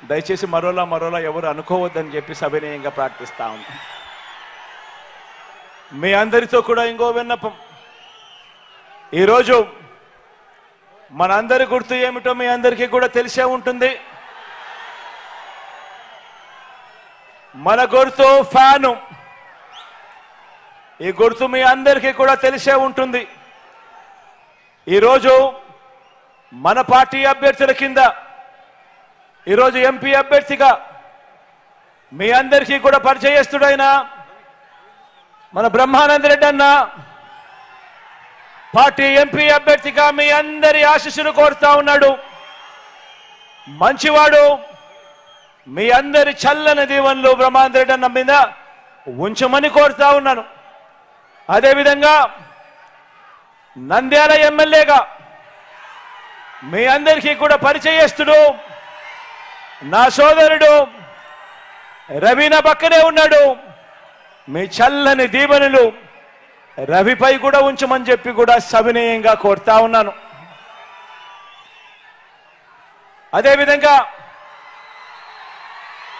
Speaker 1: దయచేసి మరోలా ఎవరు అనుకోవద్దని చెప్పి సవినయంగా ప్రార్థిస్తా ఉన్నాం. మీ అందరితో కూడా ఇంకో విన్నపం. ఈరోజు మనందరి గుర్తు ఏమిటో మీ అందరికీ కూడా తెలిసే ఉంటుంది. మన గుర్తు ఫ్యాను. ఈ గుర్తు మీ అందరికీ కూడా తెలిసే ఉంటుంది. ఈరోజు మన పార్టీ అభ్యర్థుల కింద ఈరోజు ఎంపీ అభ్యర్థిగా మీ అందరికీ కూడా పరిచయస్తుడైన మన బ్రహ్మానంద రెడ్డి అన్న పార్టీ ఎంపీ అభ్యర్థిగా మీ అందరి ఆశీస్సులు కోరుతా ఉన్నాడు. మంచివాడు. మీ అందరి చల్లని దీవెనలు బ్రహ్మానంద రెడ్డి అన్న మీద ఉంచమని కోరుతా ఉన్నాను. అదేవిధంగా నంద్యాల ఎమ్మెల్యేగా మీ అందరికీ కూడా పరిచయస్తుడు నా సోదరుడు రవి నా పక్కనే ఉన్నాడు. మీ చల్లని దీవెనలు రవిపై కూడా ఉంచమని చెప్పి కూడా సవినయంగా కోరుతా ఉన్నాను. అదేవిధంగా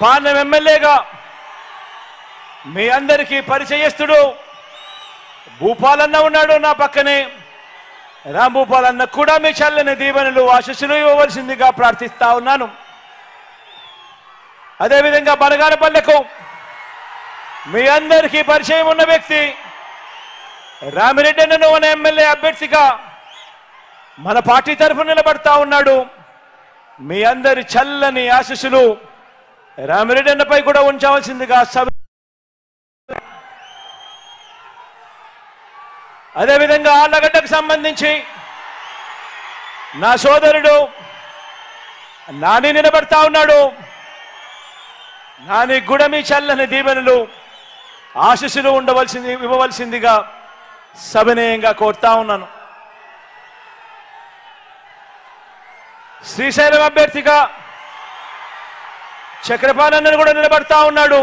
Speaker 1: పాలెం ఎమ్మెల్యేగా మీ అందరికీ పరిచయస్తుడు భూపాలన్న ఉన్నాడు నా పక్కనే. రాంభూపాలన్న కూడా మీ చల్లని దీవెనలు ఆశీస్సులు ఇవ్వవలసిందిగా ప్రార్థిస్తా ఉన్నాను. అదేవిధంగా బనగానపల్లెకు మీ అందరికీ పరిచయం ఉన్న వ్యక్తి రామిరెడ్డి అన్న అనే ఎమ్మెల్యే అభ్యర్థిగా మన పార్టీ తరఫున నిలబడతా ఉన్నాడు. మీ అందరి చల్లని ఆశీస్సులు రామిరెడ్డి అన్నపై కూడా ఉంచవలసిందిగా అదేవిధంగా ఆళ్లగడ్డకు సంబంధించి నా సోదరుడు నాని నిలబడతా ఉన్నాడు. నాని కూడా మీ చల్లని దీవెనలు ఆశీస్సులు ఇవ్వవలసిందిగా సవినయంగా కోరుతా ఉన్నాను. శ్రీశైలం అభ్యర్థిగా చక్రపాణి కూడా నిలబడతా ఉన్నాడు.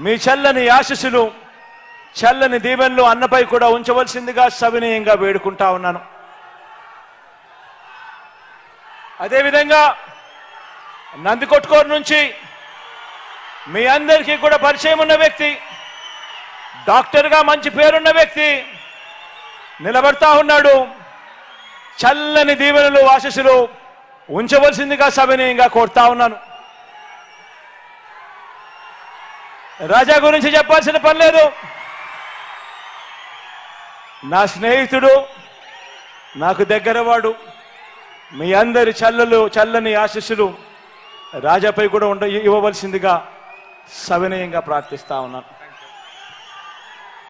Speaker 1: మీ చల్లని ఆశీస్సులు చల్లని దీవెనలు అన్నపై కూడా ఉంచవలసిందిగా సవినయంగా వేడుకుంటా ఉన్నాను. అదేవిధంగా నందికొట్కూరు నుంచి మీ అందరికీ కూడా పరిచయం ఉన్న వ్యక్తి, డాక్టర్గా మంచి పేరున్న వ్యక్తి నిలబడతా ఉన్నాడు. చల్లని దీవెనలు ఆశీస్సులు ఉంచవలసిందిగా సవినయంగా కోరుతా ఉన్నాను. రాజా గురించి చెప్పాల్సిన పని లేదు. నా స్నేహితుడు, నాకు దగ్గరవాడు. మీ అందరి చల్లని ఆశీస్సులు రాజాపై కూడా ఇవ్వవలసిందిగా సవినయంగా ప్రార్థిస్తా ఉన్నాను.